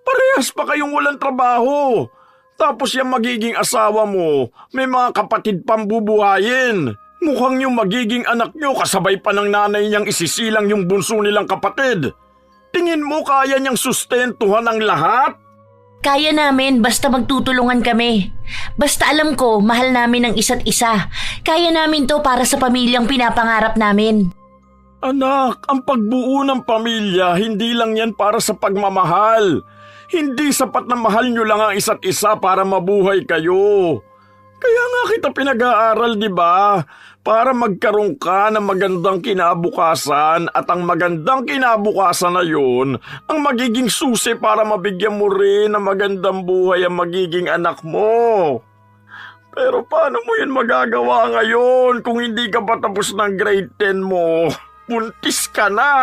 Speaker 1: Parehas pa kayong walang trabaho. Tapos yung magiging asawa mo, may mga kapatid pang bubuhayin. Mukhang yung magiging anak niyo kasabay pa ng nanay niyang isisilang yung bunso nilang kapatid. Tingin mo kaya niyang sustentuhan ang lahat?
Speaker 2: Kaya namin basta magtutulungan kami. Basta alam ko mahal namin ang isa't isa. Kaya namin to para sa pamilyang pinapangarap namin.
Speaker 1: Anak, ang pagbuo ng pamilya, hindi lang yan para sa pagmamahal. Hindi sapat na mahal nyo lang ang isa't isa para mabuhay kayo. Kaya nga kita pinag-aaral, di ba? Para magkaroon ka ng magandang kinabukasan at ang magandang kinabukasan na yun ang magiging susi para mabigyan mo rin ng magandang buhay ang magiging anak mo. Pero paano mo yun magagawa ngayon kung hindi ka pa tapos ng grade 10 mo? Buntis ka na!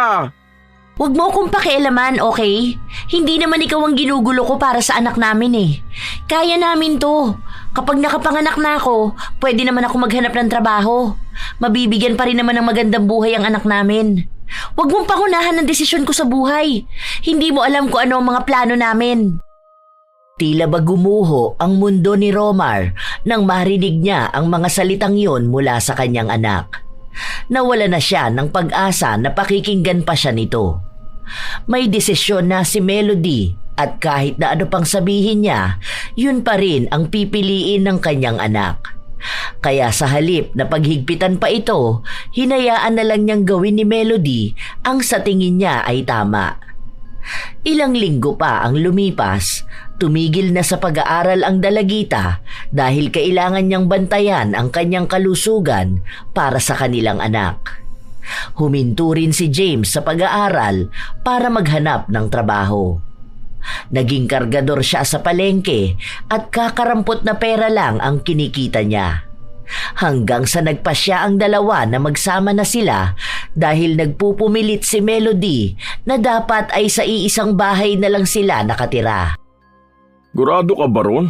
Speaker 2: Huwag mo akong pakialaman, okay? Hindi naman ikaw ang ginugulo ko para sa anak namin eh. Kaya namin to. Kapag nakapanganak na ako, pwede naman ako maghanap ng trabaho. Mabibigyan pa rin naman ng magandang buhay ang anak namin. Huwag mong pangunahan ng desisyon ko sa buhay. Hindi mo alam kung ano ang mga plano namin.
Speaker 3: Tila ba gumuho ang mundo ni Romar nang marinig niya ang mga salitang yon mula sa kanyang anak. Nawala na siya ng pag-asa na pakikinggan pa siya nito. May desisyon na si Melody at kahit na ano pang sabihin niya, yun pa rin ang pipiliin ng kanyang anak. Kaya sa halip na paghigpitan pa ito, hinayaan na lang niyang gawin ni Melody ang sa tingin niya ay tama. Ilang linggo pa ang lumipas, tumigil na sa pag-aaral ang dalagita dahil kailangan niyang bantayan ang kanyang kalusugan para sa kanilang anak. Huminto rin si James sa pag-aaral para maghanap ng trabaho. Naging kargador siya sa palengke at kakarampot na pera lang ang kinikita niya. Hanggang sa nagpasya ang dalawa na magsama na sila dahil nagpupumilit si Melody na dapat ay sa iisang bahay na lang sila nakatira.
Speaker 1: Gurado ka ba ron?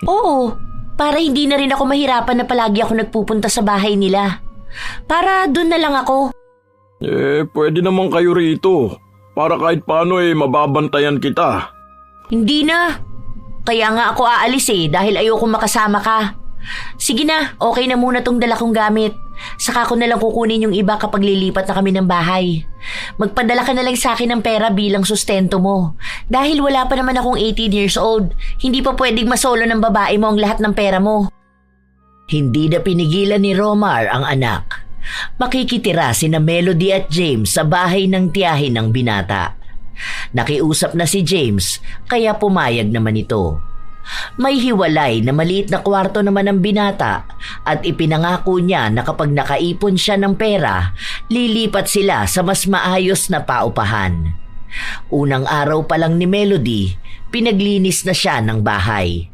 Speaker 2: Oo, para hindi na rin ako mahirapan na palagi ako nagpupunta sa bahay nila. Para doon na lang ako.
Speaker 1: Pwede naman kayo rito. Para kahit paano mababantayan kita.
Speaker 2: Hindi na. Kaya nga ako aalis dahil ayoko makasama ka. Sige na, okay na muna tong dala kong gamit. Saka ko na lang kukunin yung iba kapag lilipat na kami ng bahay. Magpadala ka na lang sa akin ng pera bilang sustento mo. Dahil wala pa naman akong 18 years old, hindi pa pwedeng masolo ng babae mo ang lahat ng pera mo.
Speaker 3: Hindi na pinigilan ni Romar ang anak. Makikitira sina Melody at James sa bahay ng tiyahin ng binata. Nakiusap na si James kaya pumayag naman ito. May hiwalay na maliit na kwarto naman ng binata at ipinangako niya na kapag nakaipon siya ng pera, lilipat sila sa mas maayos na paupahan. Unang araw pa lang ni Melody, pinaglinis na siya ng bahay.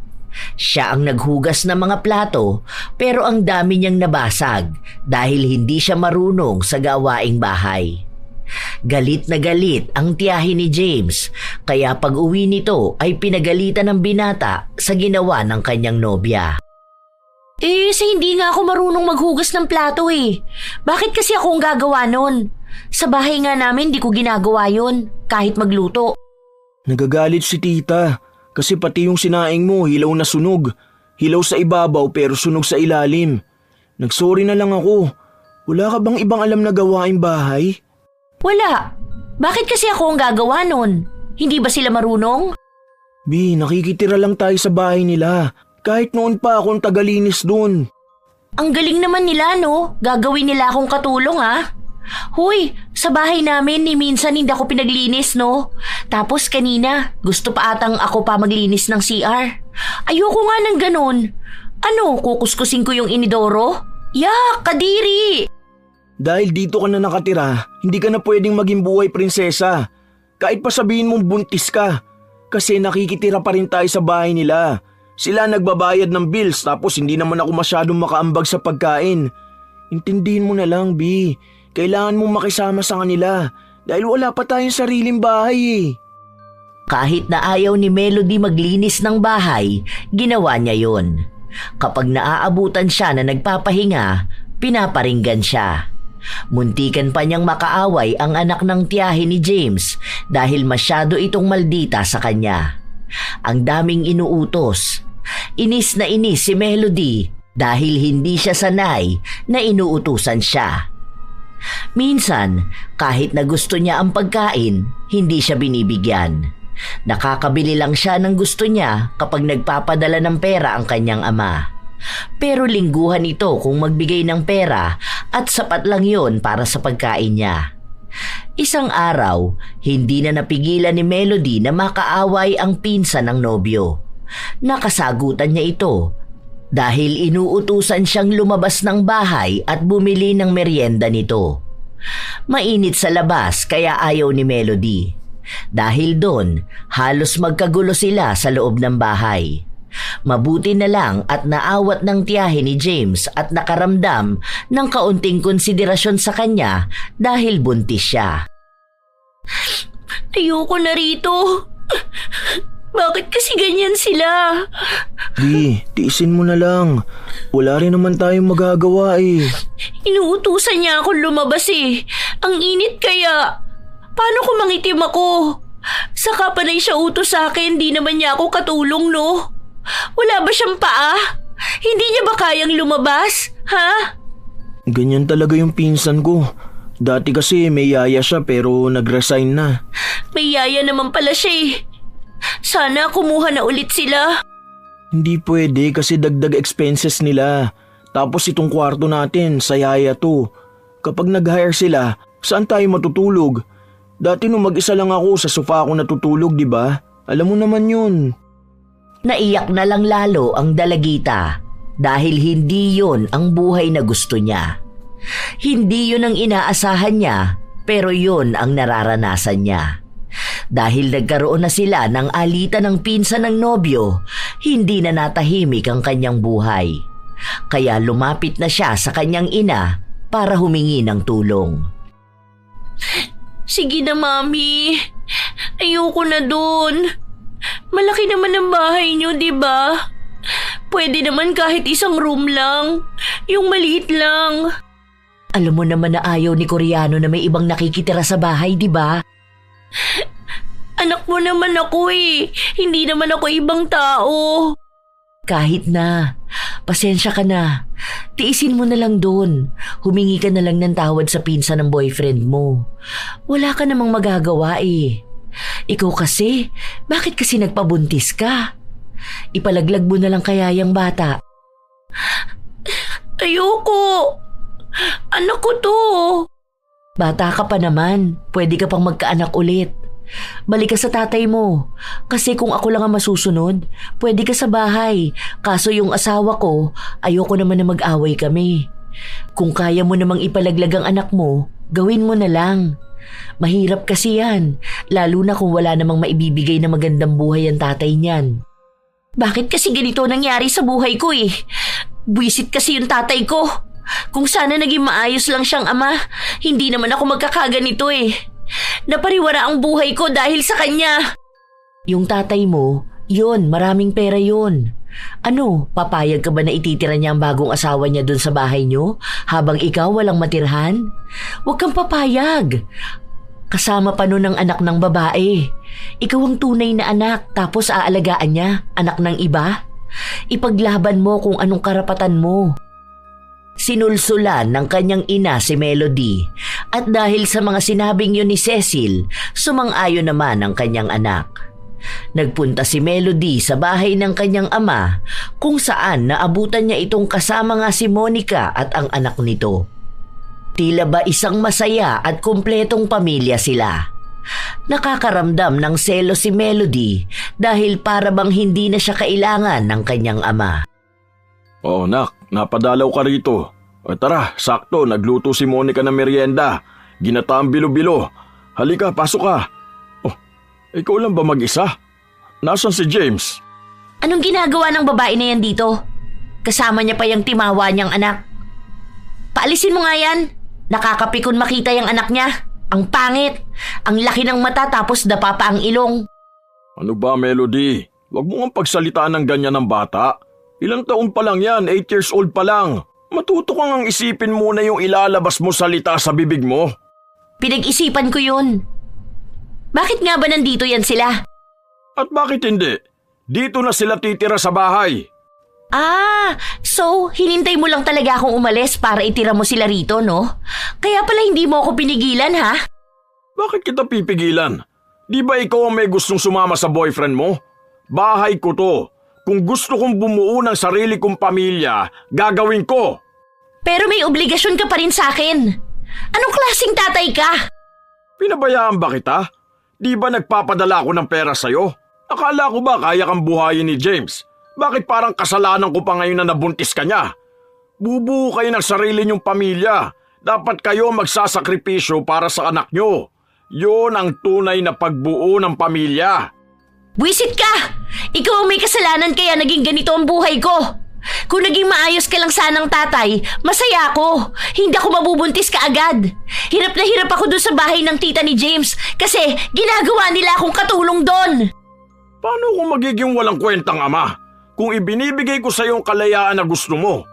Speaker 3: Siya ang naghugas ng mga plato pero ang dami niyang nabasag dahil hindi siya marunong sa gawaing bahay. Galit na galit ang tiyahin ni James kaya pag uwi nito ay pinagalitan ng binata sa ginawa ng kanyang nobya.
Speaker 2: Hindi nga ako marunong maghugas ng plato Bakit kasi ako ang gagawa nun? Sa bahay nga namin di ko ginagawa yun kahit magluto.
Speaker 4: Nagagalit si tita. Kasi pati yung sinaing mo, hilaw na sunog. Hilaw sa ibabaw pero sunog sa ilalim. Nagsorry na lang ako. Wala ka bang ibang alam na gawaing bahay?
Speaker 2: Wala. Bakit kasi ako ang gagawa nun? Hindi ba sila marunong?
Speaker 4: Bi, nakikitira lang tayo sa bahay nila. Kahit noon pa akong tagalinis dun.
Speaker 2: Ang galing naman nila, no? Gagawin nila akong katulong, Hoy, sa bahay namin ni minsan hindi ako pinaglinis, no? Tapos kanina, gusto pa atang ako pa maglinis ng CR. Ayoko nga ng ganun. Ano, kukuskusin ko yung inidoro? Yak, kadiri!
Speaker 4: Dahil dito ka na nakatira, hindi ka na pwedeng maging buhay prinsesa. Kahit pa sabihin mong buntis ka. Kasi nakikitira pa rin tayo sa bahay nila. Sila nagbabayad ng bills tapos hindi naman ako masyadong makaambag sa pagkain. Intindihin mo na lang, Bi. Kailangan mong makisama sa kanila dahil wala pa tayong sariling bahay
Speaker 3: Kahit na ayaw ni Melody maglinis ng bahay, ginawa niya yon. Kapag naaabutan siya na nagpapahinga, pinaparinggan siya. Muntikan pa niyang makaaway ang anak ng tiyahin ni James dahil masyado itong maldita sa kanya. Ang daming inuutos. Inis na inis si Melody dahil hindi siya sanay na inuutusan siya. Minsan, kahit na gusto niya ang pagkain, hindi siya binibigyan. Nakakabili lang siya ng gusto niya kapag nagpapadala ng pera ang kanyang ama. Pero lingguhan ito kung magbigay ng pera at sapat lang yon para sa pagkain niya. Isang araw, hindi na napigilan ni Melody na makaaway ang pinsan ng nobyo. Nakasagutan niya ito dahil inuutusan siyang lumabas ng bahay at bumili ng merienda nito. Mainit sa labas kaya ayaw ni Melody. Dahil doon, halos magkagulo sila sa loob ng bahay. Mabuti na lang at naawat ng tiyahe ni James at nakaramdam ng kaunting konsiderasyon sa kanya dahil buntis siya.
Speaker 2: Ayoko na rito. Bakit kasi ganyan sila?
Speaker 4: Di, tiisin mo na lang. Wala rin naman tayong magagawa eh.
Speaker 2: Inuutusan niya akong lumabas eh. Ang init kaya. Paano kung mangitim ako? Saka panay siya utos sa akin, di naman niya ako katulong, no? Wala ba siyang paa? Hindi niya ba kayang lumabas? Ha?
Speaker 4: Ganyan talaga yung pinsan ko. Dati kasi may yaya siya pero nag-resign na.
Speaker 2: May yaya naman pala siya eh. Sana kumuha na ulit sila.
Speaker 4: Hindi pwede kasi dagdag expenses nila. Tapos itong kwarto natin sa yaya to. Kapag nag-hire sila, saan tayo matutulog? Dati nung mag-isa lang ako sa sofa ako natutulog, di ba? Alam mo naman yun.
Speaker 3: Naiyak na lang lalo ang dalagita dahil hindi yon ang buhay na gusto niya. Hindi yon ang inaasahan niya pero yon ang nararanasan niya. Dahil nagkaroon na sila ng alitan ng pinsan ng nobyo, hindi na natahimik ang kanyang buhay. Kaya lumapit na siya sa kanyang ina para humingi ng tulong.
Speaker 2: Sige na, Mami. Ayoko na dun. Malaki naman ang bahay niyo, di ba? Pwede naman kahit isang room lang. Yung maliit lang.
Speaker 3: Alam mo naman na ayaw ni Koreano na may ibang nakikitira sa bahay, di ba?
Speaker 2: Anak mo naman ako eh. Hindi naman ako ibang tao.
Speaker 3: Kahit na. Pasensya ka na. Tiisin mo na lang doon. Humingi ka na lang ng tawad sa pinsan ng boyfriend mo. Wala ka namang magagawa eh. Ikaw kasi, bakit kasi nagpabuntis ka? Ipalaglag mo na lang kaya yung bata.
Speaker 2: Ayoko. Anak ko to.
Speaker 3: Bata ka pa naman. Pwede ka pang magkaanak ulit. Balik ka sa tatay mo. Kasi kung ako lang ang masusunod, pwede ka sa bahay. Kaso yung asawa ko, ayoko naman na mag-away kami. Kung kaya mo namang ipalaglag ang anak mo, gawin mo na lang. Mahirap kasi yan, lalo na kung wala namang maibibigay na magandang buhay ang tatay niyan.
Speaker 2: Bakit kasi ganito nangyari sa buhay ko eh? Buwisit kasi yung tatay ko. Kung sana naging maayos lang siyang ama, hindi naman ako magkakaganito eh. Napariwara ang buhay ko dahil sa kanya.
Speaker 3: Yung tatay mo, yun, maraming pera yun. Ano, papayag ka ba na ititira niya ang bagong asawa niya dun sa bahay niyo habang ikaw walang matirhan? Huwag kang papayag. Kasama pa nun ang anak ng babae. Ikaw ang tunay na anak tapos aalagaan niya, anak ng iba? Ipaglaban mo kung anong karapatan mo. Sinulsulan ng kanyang ina si Melody at dahil sa mga sinabing yun ni Cecil, sumang-ayon naman ang kanyang anak. Nagpunta si Melody sa bahay ng kanyang ama kung saan naabutan niya itong kasama nga si Monica at ang anak nito. Tila ba isang masaya at kumpletong pamilya sila. Nakakaramdam ng selo si Melody dahil para bang hindi na siya kailangan ng kanyang ama.
Speaker 1: Oh, nak, napadalaw ka rito. O tara, sakto, nagluto si Monica ng merienda. Ginataang bilo-bilo. Halika, pasok ka. Oh, ikaw lang ba mag-isa? Nasaan si James?
Speaker 2: Anong ginagawa ng babae na yan dito? Kasama niya pa yung timawa niyang anak. Paalisin mo nga yan. Nakakapikon makita yung anak niya. Ang pangit. Ang laki ng mata tapos dapa pa ang ilong.
Speaker 1: Ano ba, Melody? Huwag mo nga pagsalitaan ng ganyan ng bata. Ilang taon pa lang yan, 8 years old pa lang. Matuto kang ang isipin muna yung ilalabas mo salita sa bibig mo.
Speaker 2: Pinag-isipan ko yun. Bakit nga ba nandito yan sila?
Speaker 1: At bakit hindi? Dito na sila titira sa bahay.
Speaker 2: Ah, so hinintay mo lang talaga akong umalis para itira mo sila rito, no? Kaya pala hindi mo ako pinigilan, ha?
Speaker 1: Bakit kita pipigilan? Di ba ikaw ang may gustong sumama sa boyfriend mo? Bahay ko to. Kung gusto kong bumuo ng sarili kong pamilya, gagawin ko.
Speaker 2: Pero may obligasyon ka pa rin sa akin. Anong klaseng tatay ka?
Speaker 1: Pinabayaan ba kita? Di ba nagpapadala ako ng pera sa'yo? Akala ko ba kaya kang buhayin ni James? Bakit parang kasalanan ko pa ngayon na nabuntis ka niya? Bubuo kayo ng sarili niyong pamilya. Dapat kayo magsasakripisyo para sa anak niyo. Yun ang tunay na pagbuo ng pamilya.
Speaker 2: Buwisit ka! Ikaw ang may kasalanan kaya naging ganito ang buhay ko. Kung naging maayos ka lang sanang tatay, masaya ako. Hindi ako mabubuntis kaagad. Hirap na hirap ako doon sa bahay ng tita ni James kasi ginagawa nila akong katulong doon.
Speaker 1: Paano kung magiging walang kwentang ama? Kung ibinibigay ko sa iyo ang kalayaan na gusto mo,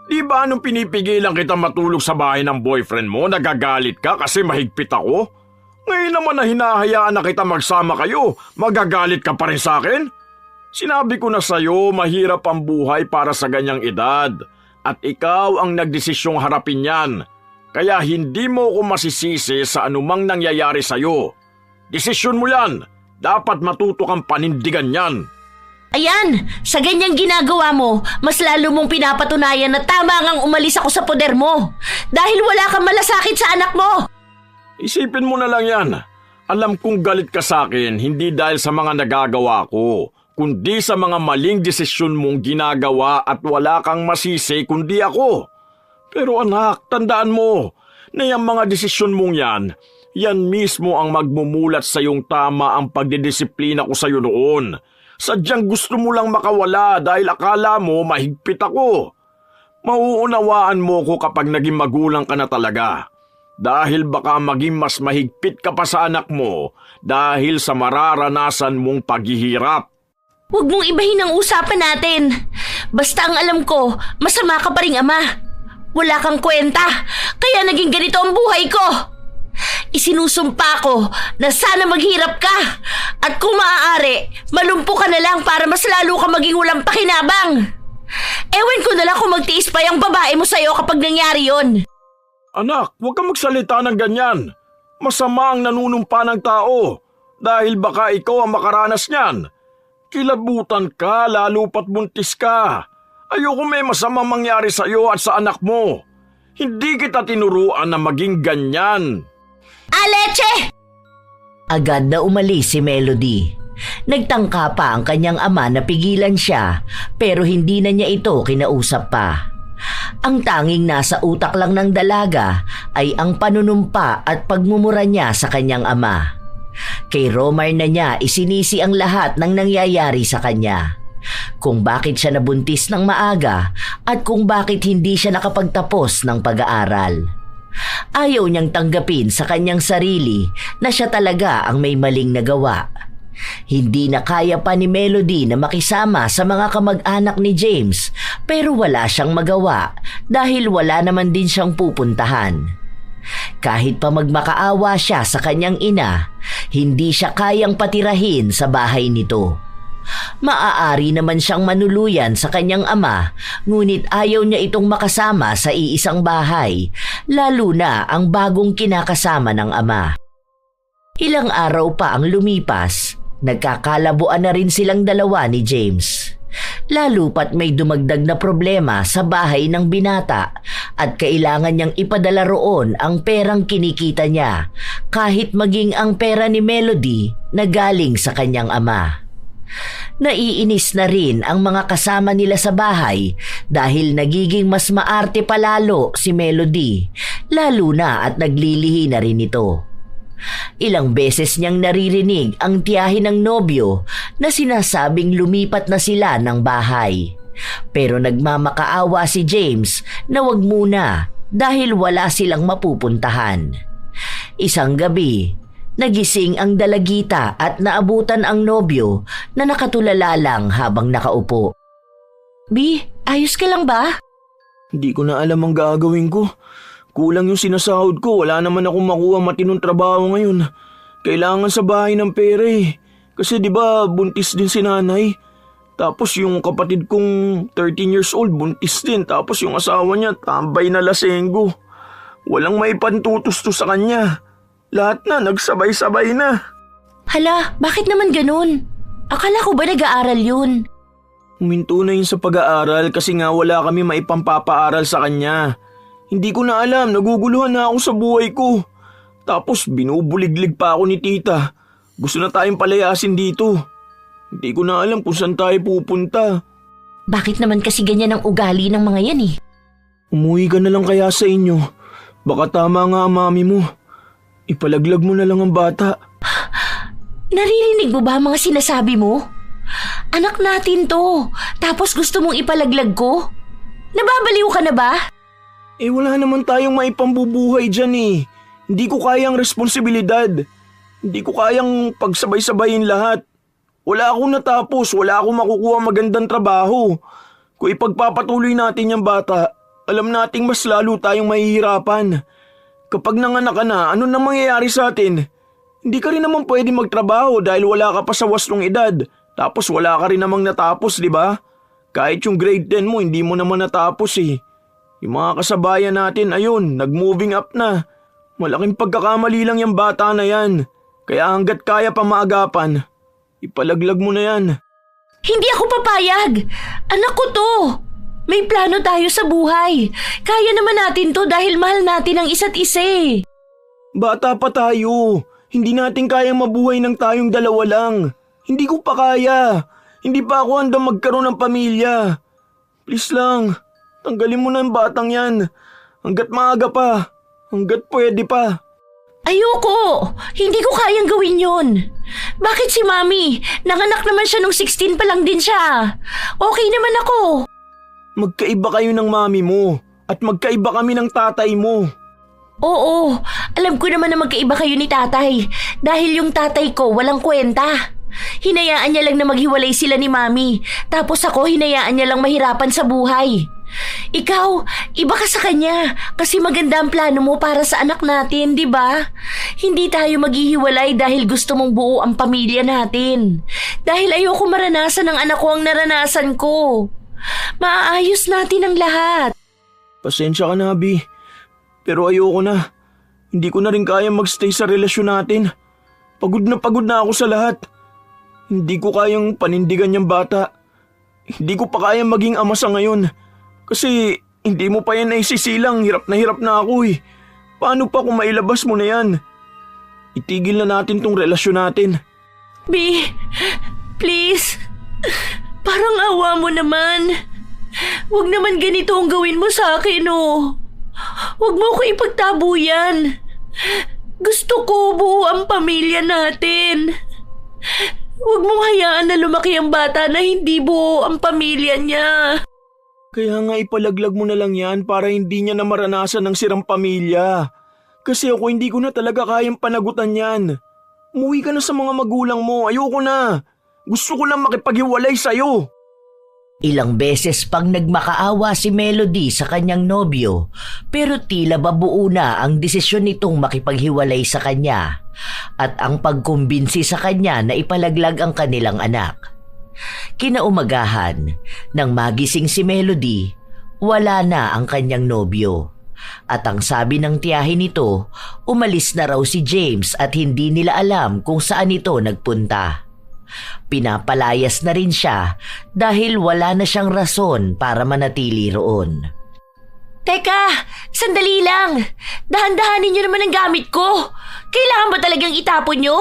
Speaker 1: di ba nung pinipigilan kita matulog sa bahay ng boyfriend mo, nagagalit ka kasi mahigpit ako? Ngayon naman na hinahayaan na kita magsama kayo, magagalit ka pa rin sa akin? Sinabi ko na sa iyo, mahirap ang buhay para sa ganyang edad at ikaw ang nagdesisyong harapin yan. Kaya hindi mo ko masisisi sa anumang nangyayari sa iyo. Desisyon mo yan, dapat matuto kang panindigan yan.
Speaker 2: Ayan, sa ganyang ginagawa mo, mas lalo mong pinapatunayan na tama ngang umalis ako sa poder mo. Dahil wala kang malasakit sa anak mo.
Speaker 1: Isipin mo na lang yan. Alam kong galit ka sa akin hindi dahil sa mga nagagawa ko, kundi sa mga maling desisyon mong ginagawa at wala kang masisi kundi ako. Pero anak, tandaan mo na yung mga desisyon mong yan mismo ang magmumulat sa iyong tama ang pagdidisiplina ko sa iyo noon. Sadyang gusto mo lang makawala dahil akala mo mahigpit ako. Mauunawaan mo ko kapag naging magulang ka na talaga. Dahil baka maging mas mahigpit ka pa sa anak mo dahil sa mararanasan mong paghihirap.
Speaker 2: Huwag mong ibahin ang usapan natin. Basta ang alam ko, masama ka pa ring ama. Wala kang kwenta, kaya naging ganito ang buhay ko. Isinusumpa ko na sana maghirap ka. At kung maaari, malumpo ka na lang para mas lalo ka maging walang pakinabang. Ewan ko na lang kung magtiis pa yung babae mo sa'yo kapag nangyari yon.
Speaker 1: Anak, huwag kang magsalita ng ganyan. Masama ang nanunumpa ng tao dahil baka ikaw ang makaranas niyan. Kilabutan ka lalo pat buntis ka. Ayoko may masamang mangyari sa iyo at sa anak mo. Hindi kita tinuruan na maging ganyan.
Speaker 2: Aleche!
Speaker 3: Agad na umalis si Melody. Nagtangka pa ang kanyang ama na pigilan siya pero hindi na niya ito kinausap pa. Ang tanging nasa utak lang ng dalaga ay ang panunumpa at pagmumura niya sa kanyang ama. Kay Romar na niya isinisi ang lahat ng nangyayari sa kanya. Kung bakit siya nabuntis ng maaga at kung bakit hindi siya nakapagtapos ng pag-aaral. Ayaw niyang tanggapin sa kanyang sarili na siya talaga ang may maling nagawa. Hindi na kaya pa ni Melody na makisama sa mga kamag-anak ni James pero wala siyang magawa dahil wala naman din siyang pupuntahan. Kahit pa magmakaawa siya sa kanyang ina, hindi siya kayang patirahin sa bahay nito. Maaari naman siyang manuluyan sa kanyang ama, ngunit ayaw niya itong makasama sa iisang bahay, lalo na ang bagong kinakasama ng ama. Ilang araw pa ang lumipas, nagkakalabuan na rin silang dalawa ni James. Lalo pat may dumagdag na problema sa bahay ng binata at kailangan niyang ipadala roon ang perang kinikita niya, kahit maging ang pera ni Melody na galing sa kanyang ama. Naiinis na rin ang mga kasama nila sa bahay dahil nagiging mas maarte palalo si Melody, lalo na at naglilihi na rin ito. Ilang beses niyang naririnig ang tiyahin ng nobyo na sinasabing lumipat na sila ng bahay. Pero nagmamakaawa si James na wag muna dahil wala silang mapupuntahan. Isang gabi, nagising ang dalagita at naabutan ang nobyo na nakatulala lang habang nakaupo.
Speaker 2: Bi, ayos ka lang ba?
Speaker 4: Hindi ko na alam ang gagawin ko. Kulang yung sinasahod ko, wala naman akong makuha matinong trabaho ngayon. Kailangan sa bahay ng pera eh. Kasi di ba buntis din si nanay. Tapos yung kapatid kong 13 years old buntis din. Tapos yung asawa niya tambay na lasenggo. Walang may pantutos to sa kanya. Lahat na nagsabay-sabay na.
Speaker 2: Hala, bakit naman ganun? Akala ko ba nag-aaral yun?
Speaker 4: Huminto na yun sa pag-aaral kasi nga wala kami maipampapaaral sa kanya. Hindi ko na alam, naguguluhan na ako sa buhay ko. Tapos binubuliglig pa ako ni tita. Gusto na tayong palayasin dito. Hindi ko na alam kung saan tayo pupunta.
Speaker 2: Bakit naman kasi ganyan ang ugali ng mga yan eh?
Speaker 4: Umuwi ka na lang kaya sa inyo. Baka tama nga ang mami mo. Ipalaglag mo na lang ang bata.
Speaker 2: Naririnig mo ba ang mga sinasabi mo? Anak natin to, tapos gusto mong ipalaglag ko? Nababaliw ka na ba?
Speaker 4: Wala naman tayong maipambubuhay dyan eh. Hindi ko kayang responsibilidad. Hindi ko kayang pagsabay-sabayin lahat. Wala akong natapos, wala akong makukuha magandang trabaho. Kung ipagpapatuloy natin yung bata, alam nating mas lalo tayong mahihirapan. Kapag nanganak ka na, ano na mangyayari sa atin? Hindi ka rin naman pwede magtrabaho dahil wala ka pa sa wastong edad. Tapos wala ka rin namang natapos, di ba? Kahit yung grade 10 mo, hindi mo naman natapos eh. Yung mga kasabayan natin, ayun, nag-moving up na. Malaking pagkakamali lang yung bata na yan. Kaya hanggat kaya pa maagapan, ipalaglag mo na yan.
Speaker 2: Hindi ako papayag! Anak ko to! May plano tayo sa buhay. Kaya naman natin to dahil mahal natin ang isa't isa eh.
Speaker 4: Bata pa tayo. Hindi natin kayang mabuhay ng tayong dalawa lang. Hindi ko pa kaya. Hindi pa ako handang magkaroon ng pamilya. Please lang, tanggalin mo na ang batang yan. Hanggat maaga pa. Hanggat pwede pa.
Speaker 2: Ayoko! Hindi ko kayang gawin yun. Bakit si Mami? Nanganak naman siya nung 16 pa lang din siya. Okay naman ako.
Speaker 4: Magkaiba kayo ng mami mo. At magkaiba kami ng tatay mo.
Speaker 2: Oo, alam ko naman na magkaiba kayo ni tatay. Dahil yung tatay ko walang kwenta. Hinayaan niya lang na maghiwalay sila ni Mami. Tapos ako hinayaan niya lang mahirapan sa buhay. Ikaw, iba ka sa kanya kasi maganda ang plano mo para sa anak natin, di ba? Hindi tayo maghihiwalay dahil gusto mong buo ang pamilya natin. Dahil ayoko maranasan ng anak ko ang naranasan ko. Maaayos natin ang lahat.
Speaker 4: Pasensya ka na, Abby. Pero ayoko na. Hindi ko na rin kaya magstay sa relasyon natin. Pagod na ako sa lahat. Hindi ko kayang panindigan yung bata. Hindi ko pa kayang maging ama sa ngayon. Kasi hindi mo pa yan naisisilang, hirap na ako eh. Paano pa kung mailabas mo na yan? Itigil na natin tong relasyon natin.
Speaker 2: B, please. Parang awa mo naman. Huwag naman ganito ang gawin mo sa akin, oh. Huwag mo ko ipagtabo yan. Gusto ko buo ang pamilya natin. Huwag mong hayaan na lumaki ang bata na hindi buo ang pamilya niya.
Speaker 4: Kaya nga ipalaglag mo na lang yan para hindi niya na maranasan ng sirang pamilya. Kasi ako hindi ko na talaga kayang panagutan yan. Umuwi ka na sa mga magulang mo, ayoko na. Gusto ko lang makipaghiwalay sa'yo.
Speaker 3: Ilang beses pang nagmakaawa si Melody sa kanyang nobyo pero tila babuo na ang desisyon nitong makipaghiwalay sa kanya at ang pagkumbinsi sa kanya na ipalaglag ang kanilang anak. Kinaumagahan, nang magising si Melody, wala na ang kanyang nobyo. At ang sabi ng tiyahin nito, umalis na raw si James at hindi nila alam kung saan ito nagpunta. Pinapalayas na rin siya dahil wala na siyang rason para manatili roon.
Speaker 2: Teka, sandali lang. Dahan-dahanin niyo naman ang gamit ko. Kailangan ba talagang itapon niyo?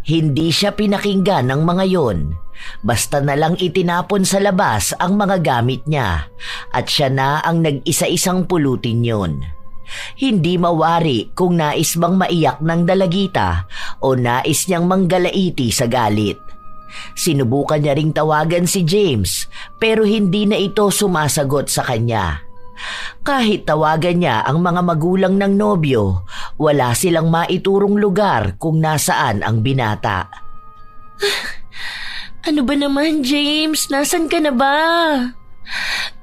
Speaker 3: Hindi siya pinakinggan ng mga yon. Basta na lang itinapon sa labas ang mga gamit niya at siya na ang nag-isa-isang pulutin yon. Hindi mawari kung nais bang maiyak ng dalagita o nais niyang manggalaiti sa galit. Sinubukan niya ring tawagan si James pero hindi na ito sumasagot sa kanya. Kahit tawagan niya ang mga magulang ng nobyo, wala silang maiturong lugar kung nasaan ang binata.
Speaker 2: Ano ba naman, James? Nasaan ka na ba?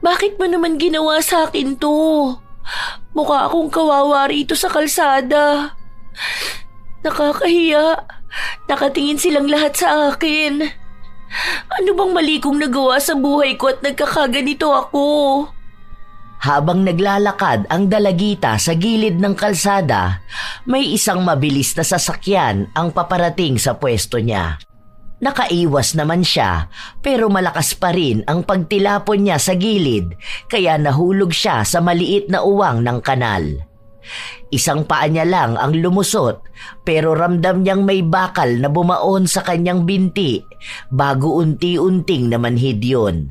Speaker 2: Bakit mo naman ginawa sa akin to? Mukha akong kawawa rito sa kalsada. Nakakahiya. Nakatingin silang lahat sa akin. Ano bang mali kong nagawa sa buhay ko at nagkakaganito ako?
Speaker 3: Habang naglalakad ang dalagita sa gilid ng kalsada, may isang mabilis na sasakyan ang paparating sa pwesto niya. Nakaiwas naman siya pero malakas pa rin ang pagtilapon niya sa gilid kaya nahulog siya sa maliit na uwang ng kanal. Isang paa niya lang ang lumusot pero ramdam niyang may bakal na bumaon sa kanyang binti bago unti-unting namanhid yun.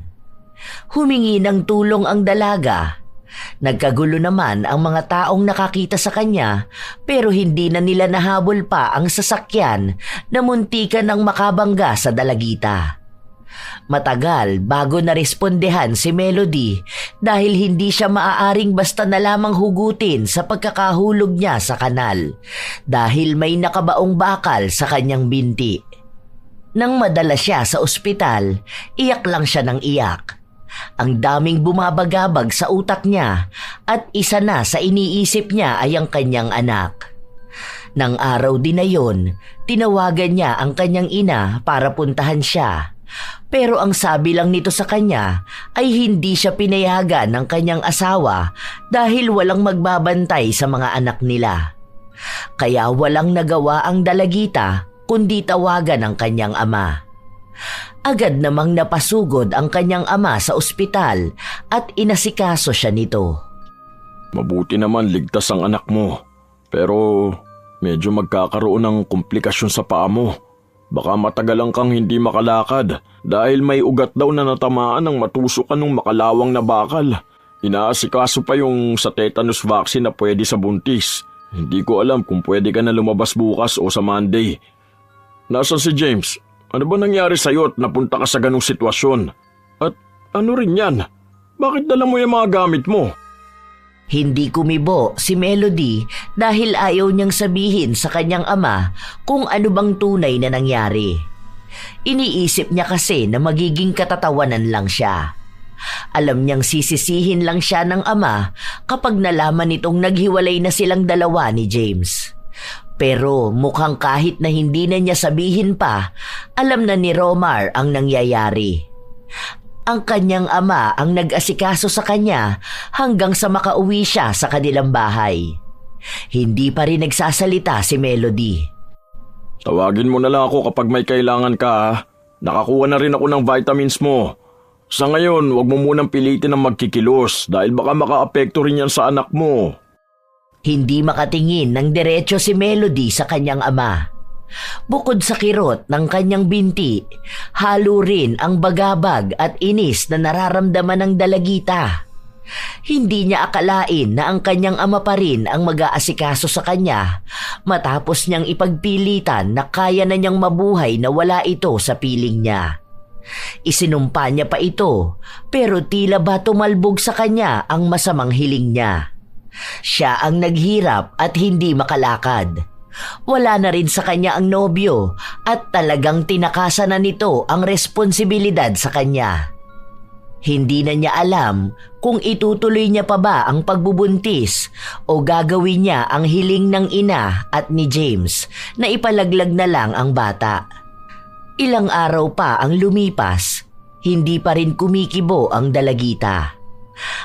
Speaker 3: Humingi ng tulong ang dalaga. Nagkagulo naman ang mga taong nakakita sa kanya pero hindi na nila nahabol pa ang sasakyan na muntikan ng makabangga sa dalagita. Matagal bago narespondehan si Melody dahil hindi siya maaaring basta na lamang hugutin sa pagkakahulog niya sa kanal dahil may nakabaong bakal sa kanyang binti. Nang madala siya sa ospital, iyak lang siya ng iyak. Ang daming bumabagabag sa utak niya at isa na sa iniisip niya ay ang kanyang anak. Nang araw din na yon, tinawagan niya ang kanyang ina para puntahan siya. Pero ang sabi lang nito sa kanya ay hindi siya pinayagan ng kanyang asawa dahil walang magbabantay sa mga anak nila. Kaya walang nagawa ang dalagita kundi tawagan ang kanyang ama. Agad namang napasugod ang kanyang ama sa ospital at inasikaso siya nito.
Speaker 1: Mabuti naman ligtas ang anak mo. Pero medyo magkakaroon ng komplikasyon sa paa mo. Baka matagalan kang hindi makalakad dahil may ugat daw na natamaan ng matusukan ng makalawang na bakal. Inaasikaso pa yung sa tetanus vaccine na pwede sa buntis. Hindi ko alam kung pwede ka na lumabas bukas o sa Monday. Nasaan si James? Ano ba nangyari sa'yo at napunta ka sa ganong sitwasyon? At ano rin yan? Bakit dala mo yung mga gamit mo?
Speaker 3: Hindi kumibo si Melody dahil ayaw niyang sabihin sa kanyang ama kung ano bang tunay na nangyari. Iniisip niya kasi na magiging katatawanan lang siya. Alam niyang sisisihin lang siya ng ama kapag nalaman nitong naghiwalay na silang dalawa ni James. Pero mukhang kahit na hindi na niya sabihin pa, alam na ni Romar ang nangyayari. Ang kanyang ama ang nag-asikaso sa kanya hanggang sa makauwi siya sa kanilang bahay. Hindi pa rin nagsasalita si Melody.
Speaker 1: Tawagin mo na lang ako kapag may kailangan ka ha. Nakakuha na rin ako ng vitamins mo. Sa ngayon, huwag mo munang pilitin ng magkikilos dahil baka makaapekto rin yan sa anak mo.
Speaker 3: Hindi makatingin ng diretso si Melody sa kanyang ama. Bukod sa kirot ng kanyang binti, halo rin ang bagabag at inis na nararamdaman ng dalagita. Hindi niya akalain na ang kanyang ama pa rin ang mag-aasikaso sa kanya matapos niyang ipagpilitan na kaya na niyang mabuhay na wala ito sa piling niya. Isinumpa niya pa ito pero tila ba tumalbog sa kanya ang masamang hiling niya. Siya ang naghirap at hindi makalakad. Wala na rin sa kanya ang nobyo at talagang tinakasan na nito ang responsibilidad sa kanya. Hindi na niya alam kung itutuloy niya pa ba ang pagbubuntis o gagawin niya ang hiling ng ina at ni James na ipalaglag na lang ang bata. Ilang araw pa ang lumipas, hindi pa rin kumikibo ang dalagita.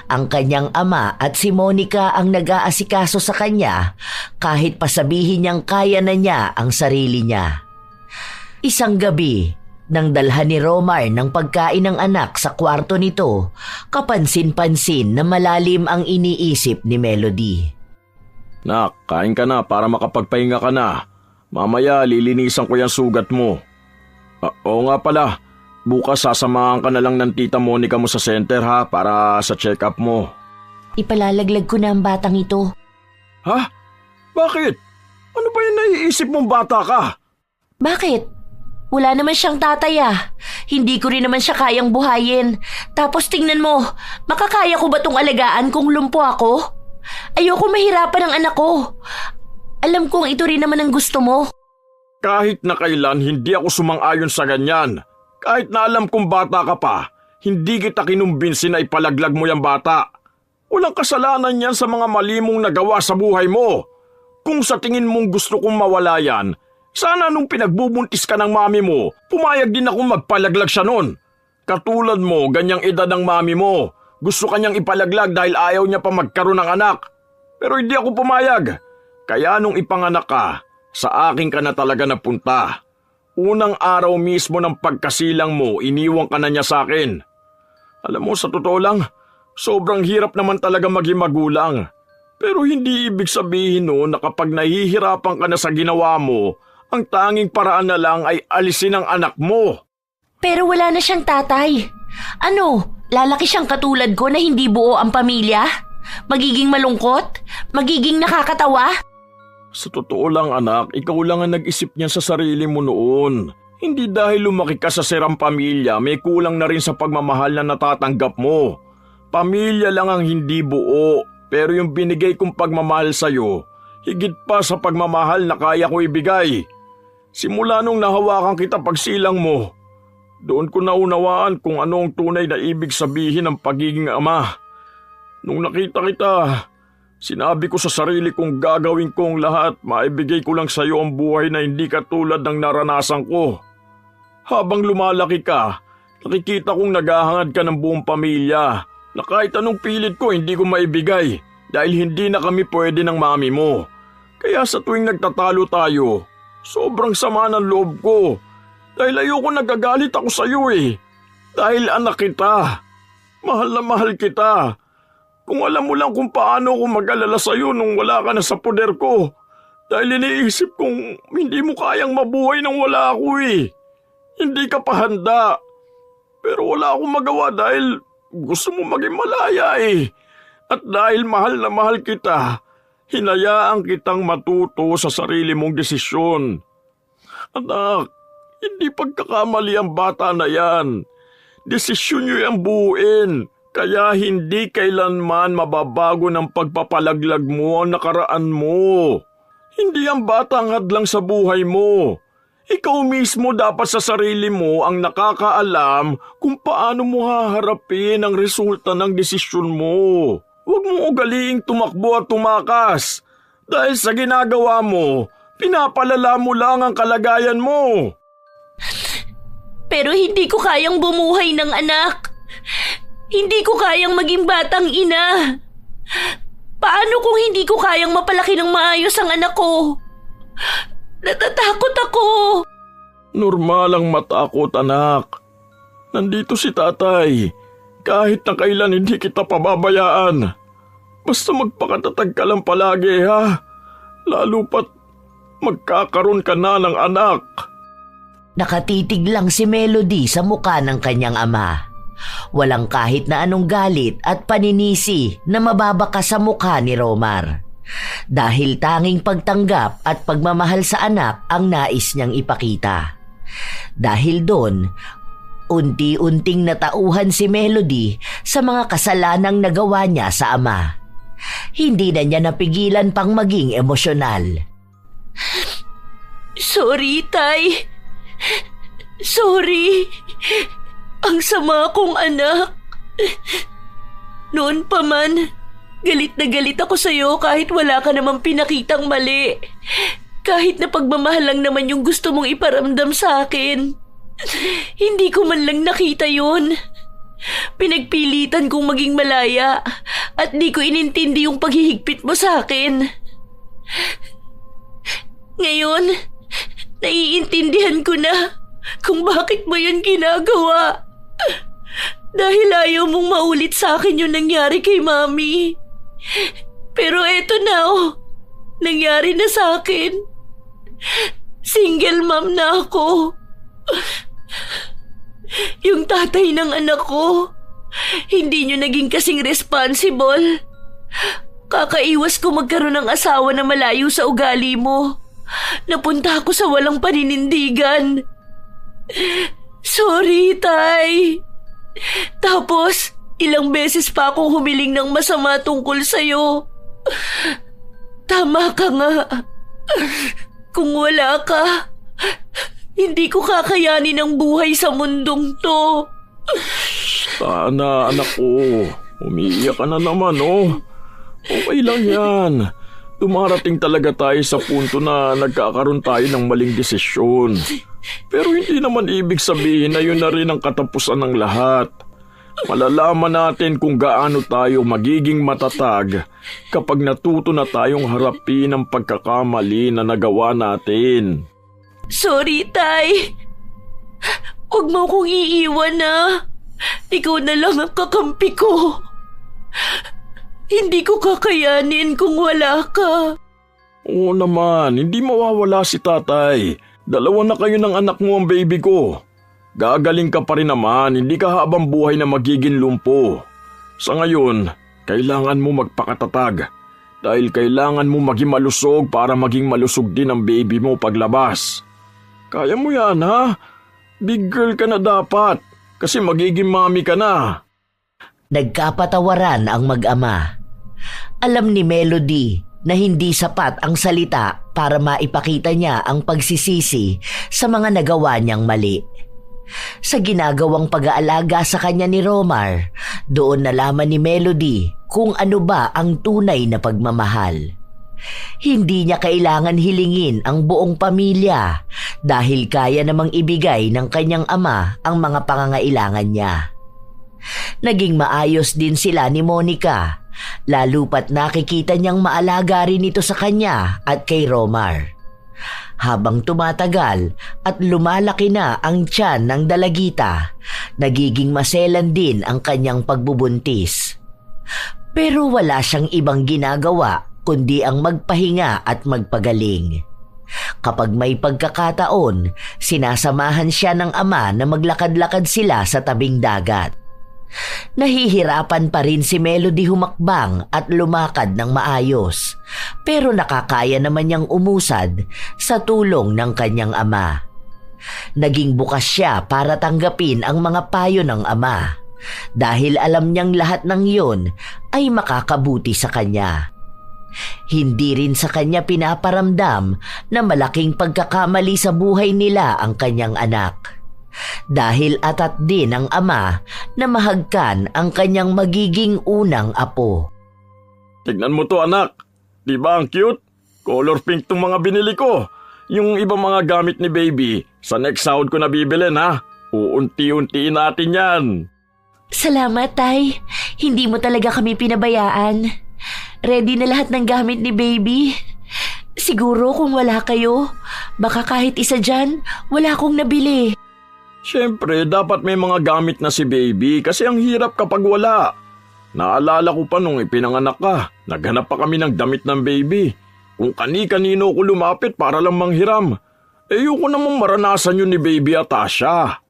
Speaker 3: Ang kanyang ama at si Monica ang nag-aasikaso sa kanya kahit pasabihin niyang kaya na niya ang sarili niya. Isang gabi, nang dalhan ni Romar ng pagkain ng anak sa kwarto nito, kapansin-pansin na malalim ang iniisip ni Melody.
Speaker 1: Nak, kain ka na para makapagpahinga ka na. Mamaya lilinisan ko yung sugat mo. Oo nga pala. Bukas sasamahan ka na lang ng tita Monica mo sa center ha para sa check-up mo.
Speaker 2: Ipalalaglag ko na ang batang ito.
Speaker 1: Ha? Bakit? Ano ba yung naiisip mong bata ka?
Speaker 2: Bakit? Wala naman siyang tatay ah. Hindi ko rin naman siya kayang buhayin. Tapos tingnan mo, makakaya ko ba tong alagaan kung lumpo ako? Ayoko mahirapan ang anak ko. Alam kong ito rin naman ang gusto mo.
Speaker 1: Kahit na kailan hindi ako sumang-ayon sa ganyan. Kahit na alam kong bata ka pa, hindi kita kinumbinsi na ipalaglag mo yung bata. Walang kasalanan yan sa mga mali mong nagawa sa buhay mo. Kung sa tingin mong gusto kong mawala yan, sana nung pinagbubuntis ka ng mami mo, pumayag din akong magpalaglag siya nun. Katulad mo, ganyang edad ng mami mo. Gusto kanyang ipalaglag dahil ayaw niya pa magkaroon ng anak. Pero hindi ako pumayag. Kaya nung ipanganak ka, sa akin ka na talaga napunta. Unang araw mismo ng pagkasilang mo, iniwang ka na niya sa akin. Alam mo, sa totoo lang, sobrang hirap naman talaga maging magulang. Pero hindi ibig sabihin na kapag nahihirapan ka na sa ginawa mo, ang tanging paraan na lang ay alisin ang anak mo.
Speaker 2: Pero wala na siyang tatay. Ano, lalaki siyang katulad ko na hindi buo ang pamilya? Magiging malungkot? Magiging nakakatawa?
Speaker 1: Sa totoo lang anak, ikaw lang ang nag-isip niyan sa sarili mo noon. Hindi dahil lumaki ka sa sirang pamilya, may kulang na rin sa pagmamahal na natatanggap mo. Pamilya lang ang hindi buo, pero yung binigay kong pagmamahal sa'yo, higit pa sa pagmamahal na kaya ko ibigay. Simula nung nahawakan kita pagsilang mo, doon ko naunawaan kung ano ang tunay na ibig sabihin ng pagiging ama. Nung nakita kita, sinabi ko sa sarili kong gagawin ko ang lahat, maibigay ko lang sa iyo ang buhay na hindi katulad ng naranasan ko. Habang lumalaki ka, nakikita kong naghahangad ka ng buong pamilya na kahit anong pilit ko hindi ko maibigay dahil hindi na kami pwede ng mami mo. Kaya sa tuwing nagtatalo tayo, sobrang sama ng loob ko dahil ayoko nagagalit ako sa iyo eh. Dahil anak kita, mahal na mahal kita. Kung alam mo lang kung paano ako mag-alala sa iyo nung wala ka na sa poder ko. Dahil iniisip kong hindi mo kayang mabuhay nang wala ako eh. Hindi ka pa handa. Pero wala akong magawa dahil gusto mo maging malaya eh. At dahil mahal na mahal kita, hinayaan kitang matuto sa sarili mong desisyon. Anak, hindi pagkakamali ang bata na yan. Desisyon niyo yung buuin. Kaya hindi kailanman mababago ng pagpapalaglag mo ang nakaraan mo. Hindi ang bata ang hadlang sa buhay mo. Ikaw mismo dapat sa sarili mo ang nakakaalam kung paano mo haharapin ang resulta ng desisyon mo. Huwag mo ugaliing tumakbo at tumakas. Dahil sa ginagawa mo, pinapalala mo lang ang kalagayan mo.
Speaker 2: Pero hindi ko kayang bumuhay ng anak. Hindi ko kayang maging batang ina. Paano kung hindi ko kayang mapalaki ng maayos ang anak ko? Natatakot ako.
Speaker 1: Normal ang matakot, anak. Nandito si tatay. Kahit na kailan hindi kita pababayaan. Basta magpakatatag ka lang palagi, ha? Lalo pat magkakaroon ka na ng anak.
Speaker 3: Nakatitig lang si Melody sa muka ng kanyang ama. Walang kahit na anong galit at paninisi na mababaka sa mukha ni Romar. Dahil tanging pagtanggap at pagmamahal sa anak ang nais niyang ipakita. Dahil doon, unti-unting natauhan si Melody sa mga kasalanang nagawa niya sa ama. Hindi na niya napigilan pang maging emosyonal.
Speaker 2: Sorry, Tay. Sorry. Ang sama kong anak. Noon pa man, galit na galit ako sa'yo kahit wala ka namang pinakitang mali. Kahit na pagmamahal lang naman yung gusto mong iparamdam sa akin. Hindi ko man lang nakita yun. Pinagpilitan kong maging malaya at di ko inintindi yung paghihigpit mo sa akin. Ngayon, naiintindihan ko na kung bakit mo yun ginagawa. Dahil ayaw mong maulit sa akin yung nangyari kay Mami. Pero eto na nangyari na sa akin. Single mom na ako. Yung tatay ng anak ko, hindi nyo naging kasing responsible. Kakaiwas ko magkaroon ng asawa na malayo sa ugali mo. Napunta ako sa walang paninindigan. Sorry, Tay. Tapos, ilang beses pa akong humiling ng masama tungkol sa'yo. Tama ka nga. Kung wala ka, hindi ko kakayanin ang buhay sa mundong to.
Speaker 1: Sana, anak ko. Umiiyak ka na naman, Okay lang yan. Dumarating talaga tayo sa punto na nagkakaroon tayo ng maling desisyon. Pero hindi naman ibig sabihin na yun na rin ang katapusan ng lahat. Malalaman natin kung gaano tayo magiging matatag kapag natuto na tayong harapin ang pagkakamali na nagawa natin.
Speaker 2: Sorry, Tay. Huwag mo akong iiwan na. Ikaw na lang ang kakampi ko. Hindi ko kakayanin kung wala ka.
Speaker 1: Oo naman, hindi mawawala si tatay. 2 na kayo ng anak mo ang baby ko. Gagaling ka pa rin naman, hindi ka habang buhay na magiging lumpo. Sa ngayon, kailangan mo magpakatatag dahil kailangan mo maging malusog para maging malusog din ang baby mo paglabas. Kaya mo yan, ha? Big girl ka na dapat kasi magiging mami ka na.
Speaker 3: Nagkapatawaran ang mag-ama. Alam ni Melody na hindi sapat ang salita para maipakita niya ang pagsisisi sa mga nagawa niyang mali. Sa ginagawang pag-aalaga sa kanya ni Romar, doon nalaman ni Melody kung ano ba ang tunay na pagmamahal. Hindi niya kailangan hilingin ang buong pamilya dahil kaya namang ibigay ng kanyang ama ang mga pangangailangan niya. Naging maayos din sila ni Monica, lalo pat nakikita niyang maalaga rin ito sa kanya at kay Romar. Habang tumatagal at lumalaki na ang tiyan ng dalagita, nagiging maselan din ang kanyang pagbubuntis. Pero wala siyang ibang ginagawa kundi ang magpahinga at magpagaling. Kapag may pagkakataon, sinasamahan siya ng ama na maglakad-lakad sila sa tabing dagat. Nahihirapan pa rin si Melody humakbang at lumakad ng maayos, pero nakakaya naman niyang umusad sa tulong ng kanyang ama. Naging bukas siya para tanggapin ang mga payo ng ama dahil alam niyang lahat ng iyon ay makakabuti sa kanya. Hindi rin sa kanya pinaparamdam na malaking pagkakamali sa buhay nila ang kanyang anak. Dahil atat din ang ama na mahagkan ang kanyang magiging unang apo.
Speaker 1: Tignan mo to, anak. Di ba ang cute? Color pink tong mga binili ko. Yung ibang mga gamit ni baby, sa next sahod ko na bibilin, ha? Uunti-untiin natin yan.
Speaker 2: Salamat, Tay. Hindi mo talaga kami pinabayaan. Ready na lahat ng gamit ni baby. Siguro kung wala kayo, baka kahit isa dyan, wala akong nabili.
Speaker 1: Siyempre, dapat may mga gamit na si baby kasi ang hirap kapag wala. Naalala ko pa nung ipinanganak ka, naghanap pa kami ng damit ng baby. Kung kani-kanino ko lumapit para lang manghiram. Ayoko namang maranasan yun ni baby at Asha.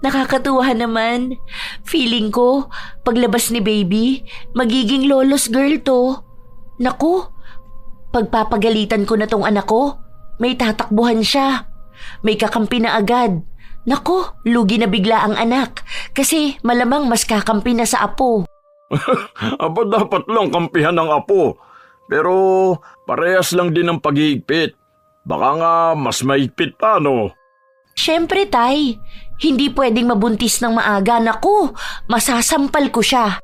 Speaker 2: Nakakatuwa naman. Feeling ko, paglabas ni baby, magiging lolos girl to. Naku, pagpapagalitan ko na tong anak ko, may tatakbuhan siya. May kakampi na agad. Nako, lugi na bigla ang anak kasi malamang mas kakampi na sa apo.
Speaker 1: Aba, dapat lang kampihan ng apo. Pero parehas lang din ang paghihigpit. Baka nga mas mahigpit pa, no?
Speaker 2: Siyempre, Tay. Hindi pwedeng mabuntis ng maaga. Naku, masasampal ko siya.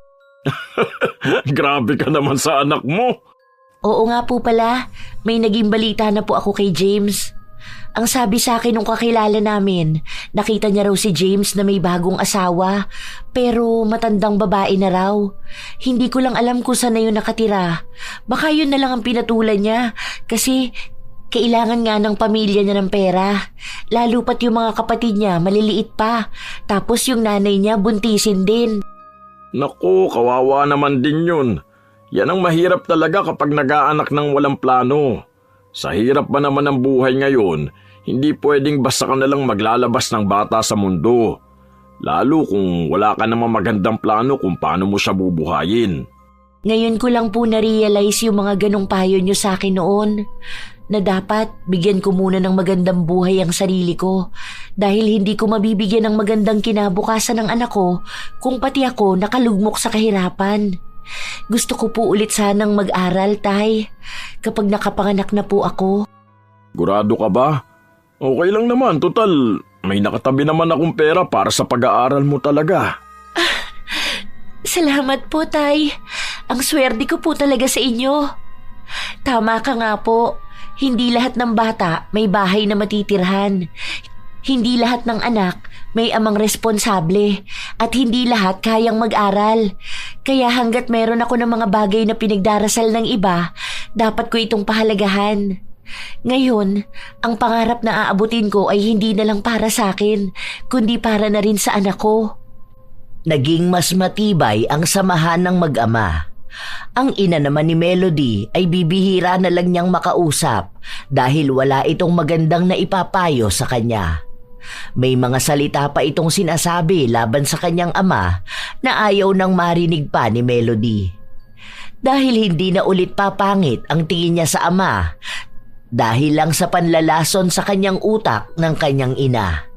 Speaker 1: Grabe ka naman sa anak mo.
Speaker 2: Oo nga po pala, may naging balita na po ako kay James. Ang sabi sa akin nung kakilala namin, nakita niya raw si James na may bagong asawa, pero matandang babae na raw. Hindi ko lang alam kung saan na yun nakatira. Baka yun na lang ang pinatulan niya, kasi kailangan nga ng pamilya niya ng pera. Lalo pat yung mga kapatid niya, maliliit pa. Tapos yung nanay niya, buntisin din.
Speaker 1: Naku, kawawa naman din yun. Yan ang mahirap talaga kapag nag-aanak ng walang plano. Sa hirap ba naman ng buhay ngayon, hindi pwedeng basta ka nalang maglalabas ng bata sa mundo. Lalo kung wala ka namang magandang plano kung paano mo siya bubuhayin.
Speaker 2: Ngayon ko lang po na-realize yung mga ganong payo niyo sa akin noon, na dapat bigyan ko muna ng magandang buhay ang sarili ko dahil hindi ko mabibigyan ng magandang kinabukasan ng anak ko kung pati ako nakalugmok sa kahirapan. Gusto ko po ulit sanang mag-aral, Tay, kapag nakapanganak na po ako.
Speaker 1: Gurado ka ba? Okay lang naman, total, may nakatabi naman akong pera para sa pag-aaral mo talaga.
Speaker 2: Salamat po, Tay. Ang swerte ko po talaga sa inyo. Tama ka nga po. Hindi lahat ng bata may bahay na matitirhan. Hindi lahat ng anak may amang responsable. At hindi lahat kayang mag-aral. Kaya hanggat meron ako ng mga bagay na pinagdarasal ng iba, dapat ko itong pahalagahan. Ngayon, ang pangarap na aabutin ko ay hindi na lang para sa akin, kundi para na rin sa anak ko.
Speaker 3: Naging mas matibay ang samahan ng mag-ama. Ang ina naman ni Melody ay bibihira na lang niyang makausap dahil wala itong magandang naipapayo sa kanya. May mga salita pa itong sinasabi laban sa kanyang ama na ayaw nang marinig pa ni Melody. Dahil hindi na ulit papangit ang tingin niya sa ama dahil lang sa panlalason sa kanyang utak ng kanyang ina.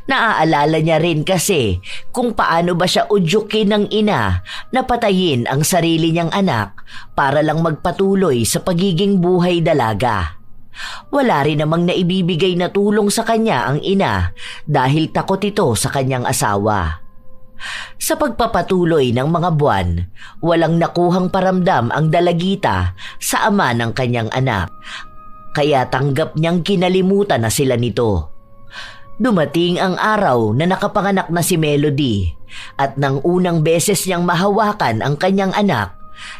Speaker 3: Naaalala niya rin kasi kung paano ba siya udyukin ng ina na patayin ang sarili niyang anak para lang magpatuloy sa pagiging buhay dalaga. Wala rin namang naibibigay na tulong sa kanya ang ina dahil takot ito sa kanyang asawa. Sa pagpapatuloy ng mga buwan, walang nakuhang paramdam ang dalagita sa ama ng kanyang anak, kaya tanggap niyang kinalimutan na sila nito. Dumating ang araw na nakapanganak na si Melody at nang unang beses niyang mahawakan ang kanyang anak,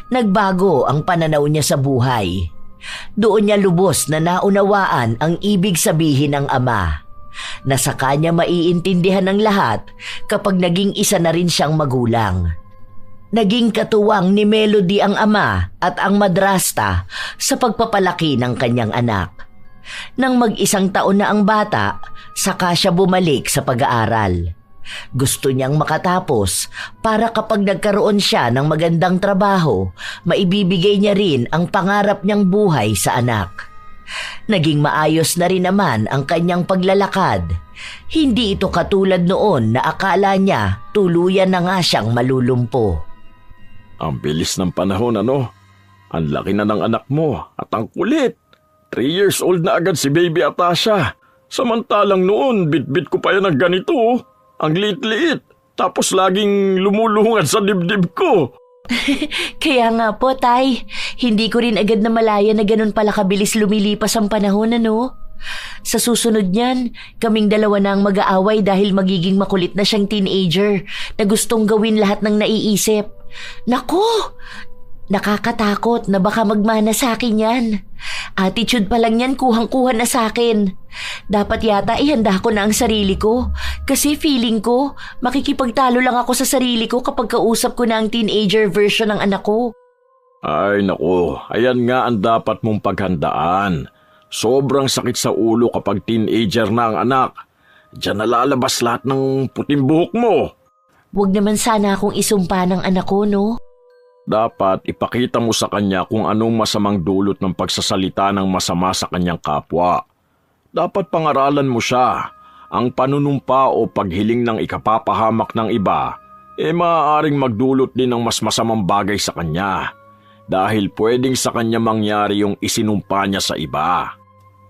Speaker 3: nagbago ang pananaw niya sa buhay. Doon niya lubos na naunawaan ang ibig sabihin ng ama, na sa kanya maiintindihan ng lahat kapag naging isa na rin siyang magulang. Naging katuwang ni Melody ang ama at ang madrasta sa pagpapalaki ng kanyang anak. Nang mag-isang taon na ang bata, saka siya bumalik sa pag-aaral. Gusto niyang makatapos para kapag nagkaroon siya ng magandang trabaho, maibibigay niya rin ang pangarap niyang buhay sa anak. Naging maayos na rin naman ang kanyang paglalakad. Hindi ito katulad noon na akala niya tuluyan na nga siyang malulumpo.
Speaker 1: Ang bilis ng panahon, ano? Ang laki na ng anak mo at ang kulit. 3 years old na agad si Baby Atasha. Samantalang noon, bit-bit ko pa yan ng ganito. Ang liit-liit. Tapos laging lumulungan sa dibdib ko.
Speaker 2: Kaya nga po, Tay. Hindi ko rin agad na malaya na ganun pala kabilis lumilipas ang panahon, ano? Sa susunod niyan, kaming dalawa na ang mag-aaway dahil magiging makulit na siyang teenager na gustong gawin lahat ng naiisip. Naku! Nakakatakot na baka magmana sa akin yan. Attitude pa lang yan, kuhang-kuha na sa akin. Dapat yata ihanda ko na ang sarili ko. Kasi feeling ko, makikipagtalo lang ako sa sarili ko kapag kausap ko na ang teenager version ng anak ko.
Speaker 1: Ay naku, ayan nga ang dapat mong paghandaan. Sobrang sakit sa ulo kapag teenager na ang anak. Diyan nalalabas lahat ng puting buhok mo.
Speaker 2: Huwag naman sana akong isumpa ng anak ko, no?
Speaker 1: Dapat ipakita mo sa kanya kung anong masamang dulot ng pagsasalita ng masama sa kanyang kapwa. Dapat pangaralan mo siya. Ang panunumpa o paghiling ng ikapapahamak ng iba, maaaring magdulot din ng mas masamang bagay sa kanya. Dahil pwedeng sa kanya mangyari yung isinumpa niya sa iba.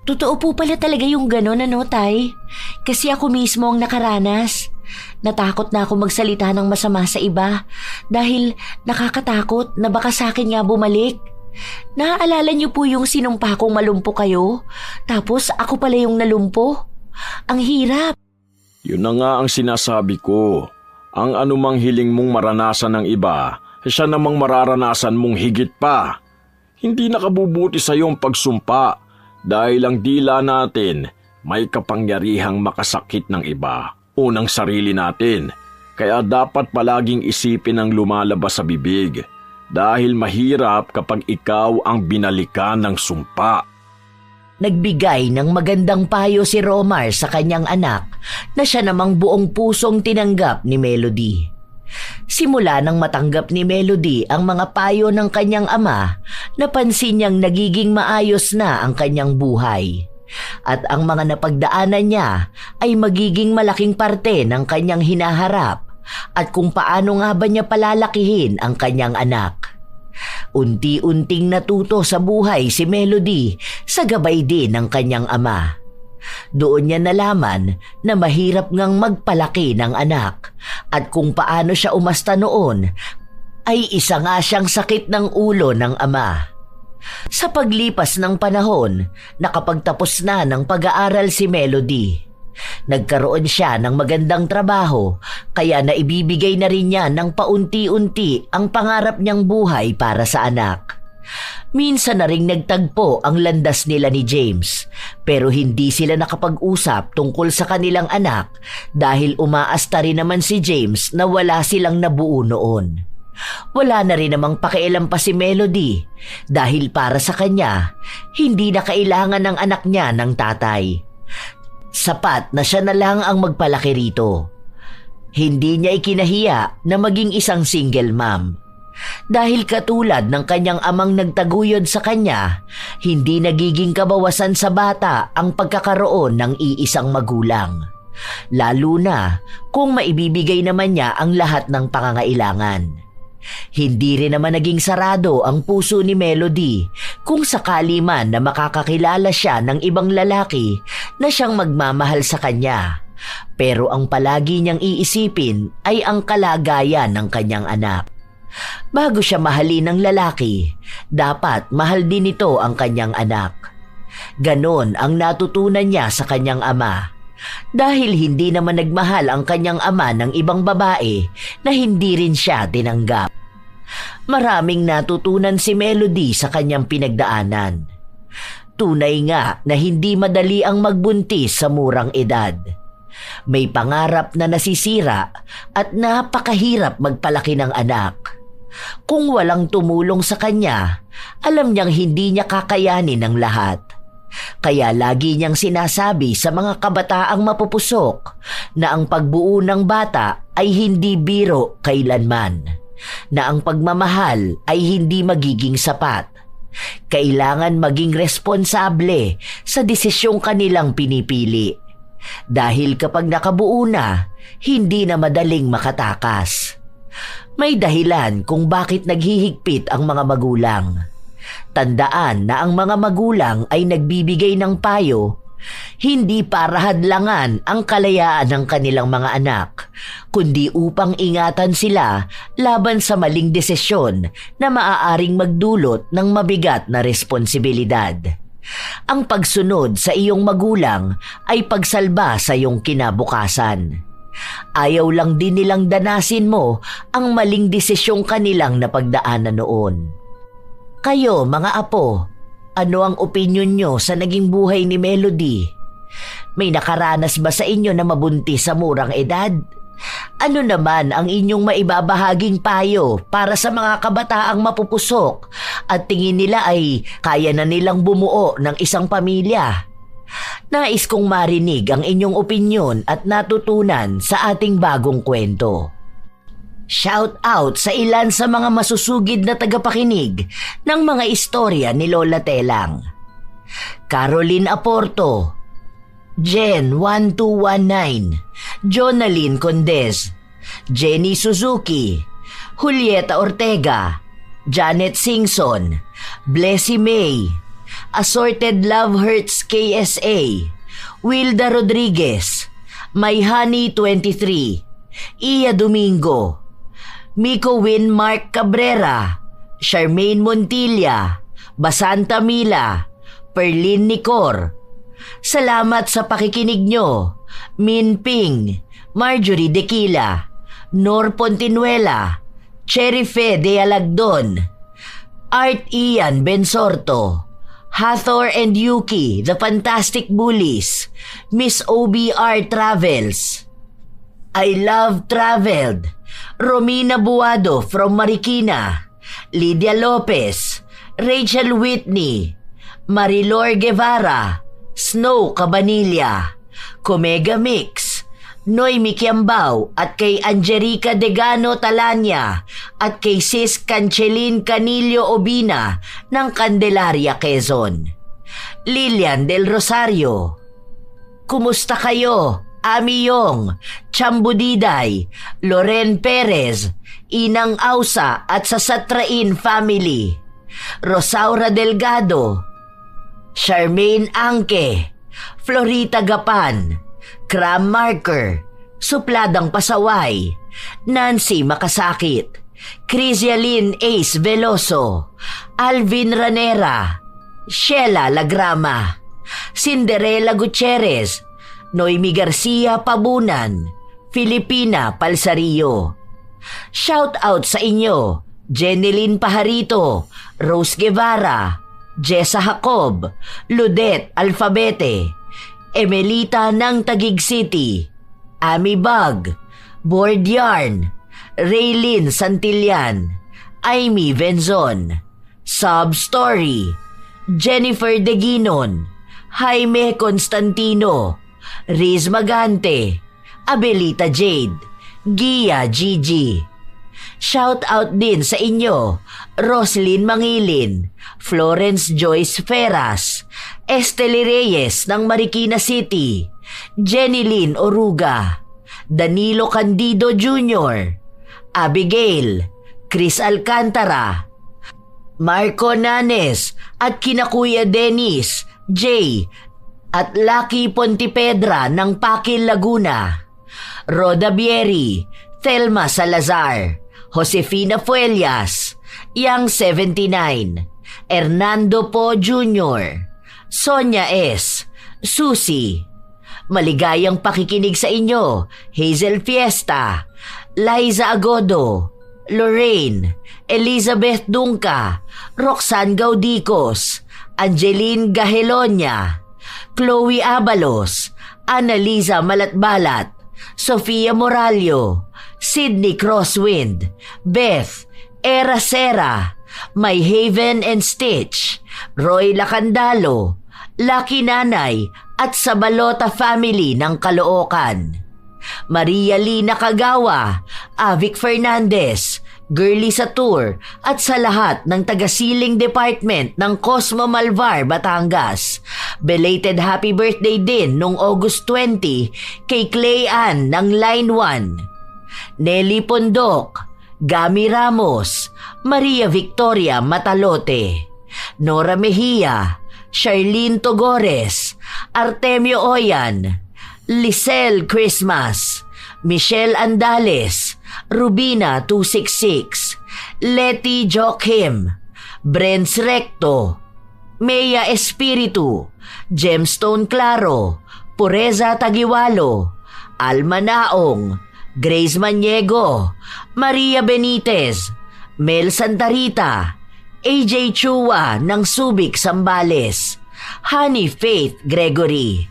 Speaker 2: Totoo po pala talaga yung gano'n, ano, Tay? Kasi ako mismo ang nakaranas. Natakot na ako magsalita ng masama sa iba dahil nakakatakot na baka sa akin nga bumalik. Naaalala niyo po yung sinumpa kong malumpo kayo? Tapos ako pala yung nalumpo? Ang hirap.
Speaker 1: Yun na nga ang sinasabi ko. Ang anumang hiling mong maranasan ng iba, siya namang mararanasan mong higit pa. Hindi nakabubuti sa iyong pagsumpa dahil ang dila natin may kapangyarihang makasakit ng iba. Unang sarili natin, kaya dapat palaging isipin ang lumalabas sa bibig dahil mahirap kapag ikaw ang binalikan ng sumpa.
Speaker 3: Nagbigay ng magandang payo si Romar sa kanyang anak na siya namang buong pusong tinanggap ni Melody. Simula nang matanggap ni Melody ang mga payo ng kanyang ama, napansin niyang nagiging maayos na ang kanyang buhay. At ang mga napagdaanan niya ay magiging malaking parte ng kanyang hinaharap at kung paano nga ba niya palalakihin ang kanyang anak. Unti-unting natuto sa buhay si Melody sa gabay din ng kanyang ama. Doon niya nalaman na mahirap ngang magpalaki ng anak at kung paano siya umasta noon ay isa nga siyang sakit ng ulo ng ama. Sa paglipas ng panahon, nakapagtapos na ng pag-aaral si Melody. Nagkaroon siya ng magandang trabaho kaya naibibigay na rin niya ng paunti-unti ang pangarap niyang buhay para sa anak. Minsan na ring nagtagpo ang landas nila ni James pero hindi sila nakapag-usap tungkol sa kanilang anak dahil umaasta rin naman si James na wala silang nabuo noon. Wala na rin namang pakialam pa si Melody dahil para sa kanya, hindi na kailangan ng anak niya ng tatay. Sapat na siya na lang ang magpalaki rito. Hindi niya ikinahiya na maging isang single mom. Dahil katulad ng kanyang amang nagtaguyod sa kanya, hindi nagiging kabawasan sa bata ang pagkakaroon ng iisang magulang. Lalo na kung maibibigay naman niya ang lahat ng pangangailangan. Hindi rin naman naging sarado ang puso ni Melody kung sakali man na makakakilala siya ng ibang lalaki na siyang magmamahal sa kanya. Pero ang palagi niyang iisipin ay ang kalagayan ng kanyang anak. Bago siya mahalin ng lalaki, dapat mahal din nito ang kanyang anak. Ganon ang natutunan niya sa kanyang ama. Dahil hindi naman nagmahal ang kanyang ama ng ibang babae na hindi rin siya tinanggap. Maraming natutunan si Melody sa kanyang pinagdaanan. Tunay nga na hindi madali ang magbuntis sa murang edad. May pangarap na nasisira at napakahirap magpalaki ng anak. Kung walang tumulong sa kanya, alam niyang hindi niya kakayanin ang lahat. Kaya lagi niyang sinasabi sa mga kabataang mapupusok na ang pagbuo ng bata ay hindi biro kailanman, na ang pagmamahal ay hindi magiging sapat. Kailangan maging responsable sa desisyong kanilang pinipili. Dahil kapag nakabuo na, hindi na madaling makatakas. May dahilan kung bakit naghihigpit ang mga magulang. Tandaan na ang mga magulang ay nagbibigay ng payo, hindi para hadlangan ang kalayaan ng kanilang mga anak, kundi upang ingatan sila laban sa maling desisyon na maaaring magdulot ng mabigat na responsibilidad. Ang pagsunod sa iyong magulang ay pagsalba sa iyong kinabukasan. Ayaw lang din nilang danasin mo ang maling desisyong kanilang napagdaanan noon. Kayo, mga apo, ano ang opinyon nyo sa naging buhay ni Melody? May nakaranas ba sa inyo na mabuntis sa murang edad? Ano naman ang inyong maibabahaging payo para sa mga kabataang mapupusok at tingin nila ay kaya na nilang bumuo ng isang pamilya? Nais kong marinig ang inyong opinyon at natutunan sa ating bagong kwento. Shout out sa ilan sa mga masusugid na tagapakinig ng mga istorya ni Lola Telang. Caroline Aporto, Jen 1219, Jonaline Condez, Jenny Suzuki, Julieta Ortega, Janet Singson, Blessy May, Assorted Love Hurts KSA, Wilda Rodriguez, Mayhani 23, Iya Domingo, Miko Win Mark Cabrera, Charmaine Montilla, Basanta Mila, Perlin Nicor. Salamat sa pakikinig nyo, Min Ping, Marjorie Dequila, Nor Pontinuela, Cherry Fe de Alagdon, Art Ian Bensorto, Hathor and Yuki, The Fantastic Bullies, Miss OBR Travels, I Love Traveled, Romina Buado from Marikina, Lydia Lopez, Rachel Whitney, Marilor Guevara, Snow Cabanilla, Comega Mix, Noemi Kiambao at kay Angelica Degano Talanya at kay Sis Canchelin Canillo Obina ng Candelaria, Quezon. Lilian Del Rosario, kumusta kayo? Ami Yong, Chambu Diday, Loren Perez, Inang Ausa at sa Satrain family, Rosaura Delgado, Charmaine Angke, Florita Gapan, Cram Marker, Supladang Pasaway, Nancy Makasakit, Crisialin Ace Veloso, Alvin Ranera, Sheila Lagrama, Cinderella Gutierrez, Noemi Garcia Pabunan, Filipina Palsario. Shout out sa inyo, Jeneline Pajarito, Rose Guevara, Jessa Jacob, Ludet Alfabete, Emelita ng Taguig City, Ami Bug, Board Yarn, Raylin Santillan, Aimee Venzon, Sub Story, Jennifer Deginon, Jaime Constantino, Riz Magante, Abelita Jade, Gia Gigi. Shout out din sa inyo, Roslyn Mangilin, Florence Joyce Feras, Estely Reyes ng Marikina City, Jenny Lynn Oruga, Danilo Candido Jr., Abigail, Chris Alcantara, Marco Nanes at kina Kuya Dennis, Jay, at Lucky Pontipedra ng Pakil, Laguna, Roda Bieri, Thelma Salazar, Josefina Fuelias, Yang 79, Hernando Po Jr., Sonia S., Susie. Maligayang pakikinig sa inyo, Hazel Fiesta, Liza Agodo, Lorraine, Elizabeth Dunca, Roxanne Gaudicos, Angeline Gahelonia, Chloe Abalos, Annalisa Malatbalat, Sofia Moralio, Sydney Crosswind, Beth, Era Sera, My Haven and Stitch, Roy Lacandalo, Lucky Nanay at sa Balota family ng Caloocan, Maria Lina Kagawa, Avic Fernandez, Girly Satur at sa lahat ng taga-Siling Department ng Cosmo Malvar, Batangas. Belated happy birthday din noong August 20 kay Clay Ann ng Line 1. Nelly Pondok, Gami Ramos, Maria Victoria Matalote, Nora Mejia, Charlene Togores, Artemio Oyan, Lisel Christmas, Michelle Andales, Rubina 266, Letty Joachim, Brents Recto, Mea Espiritu, Gemstone Claro, Pureza Tagiwalo, Alma Naong, Grace Maniego, Maria Benitez, Mel Santarita, AJ Chua ng Subic, Sambales, Honey Faith Gregory,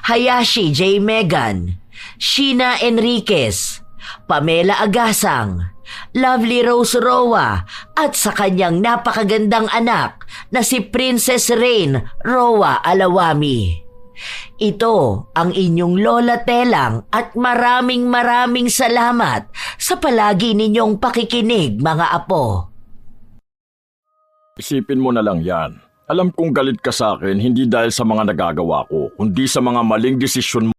Speaker 3: Hayashi J. Megan, Sheena Enriquez, Pamela Agasang, Lovely Rose Roa at sa kanyang napakagandang anak na si Princess Rain Roa Alawami. Ito ang inyong Lola Telang at maraming salamat sa palagi ninyong pakikinig, mga apo.
Speaker 1: Isipin mo na lang yan. Alam kong galit ka sa akin hindi dahil sa mga nagagawa ko, kundi sa mga maling desisyon mo.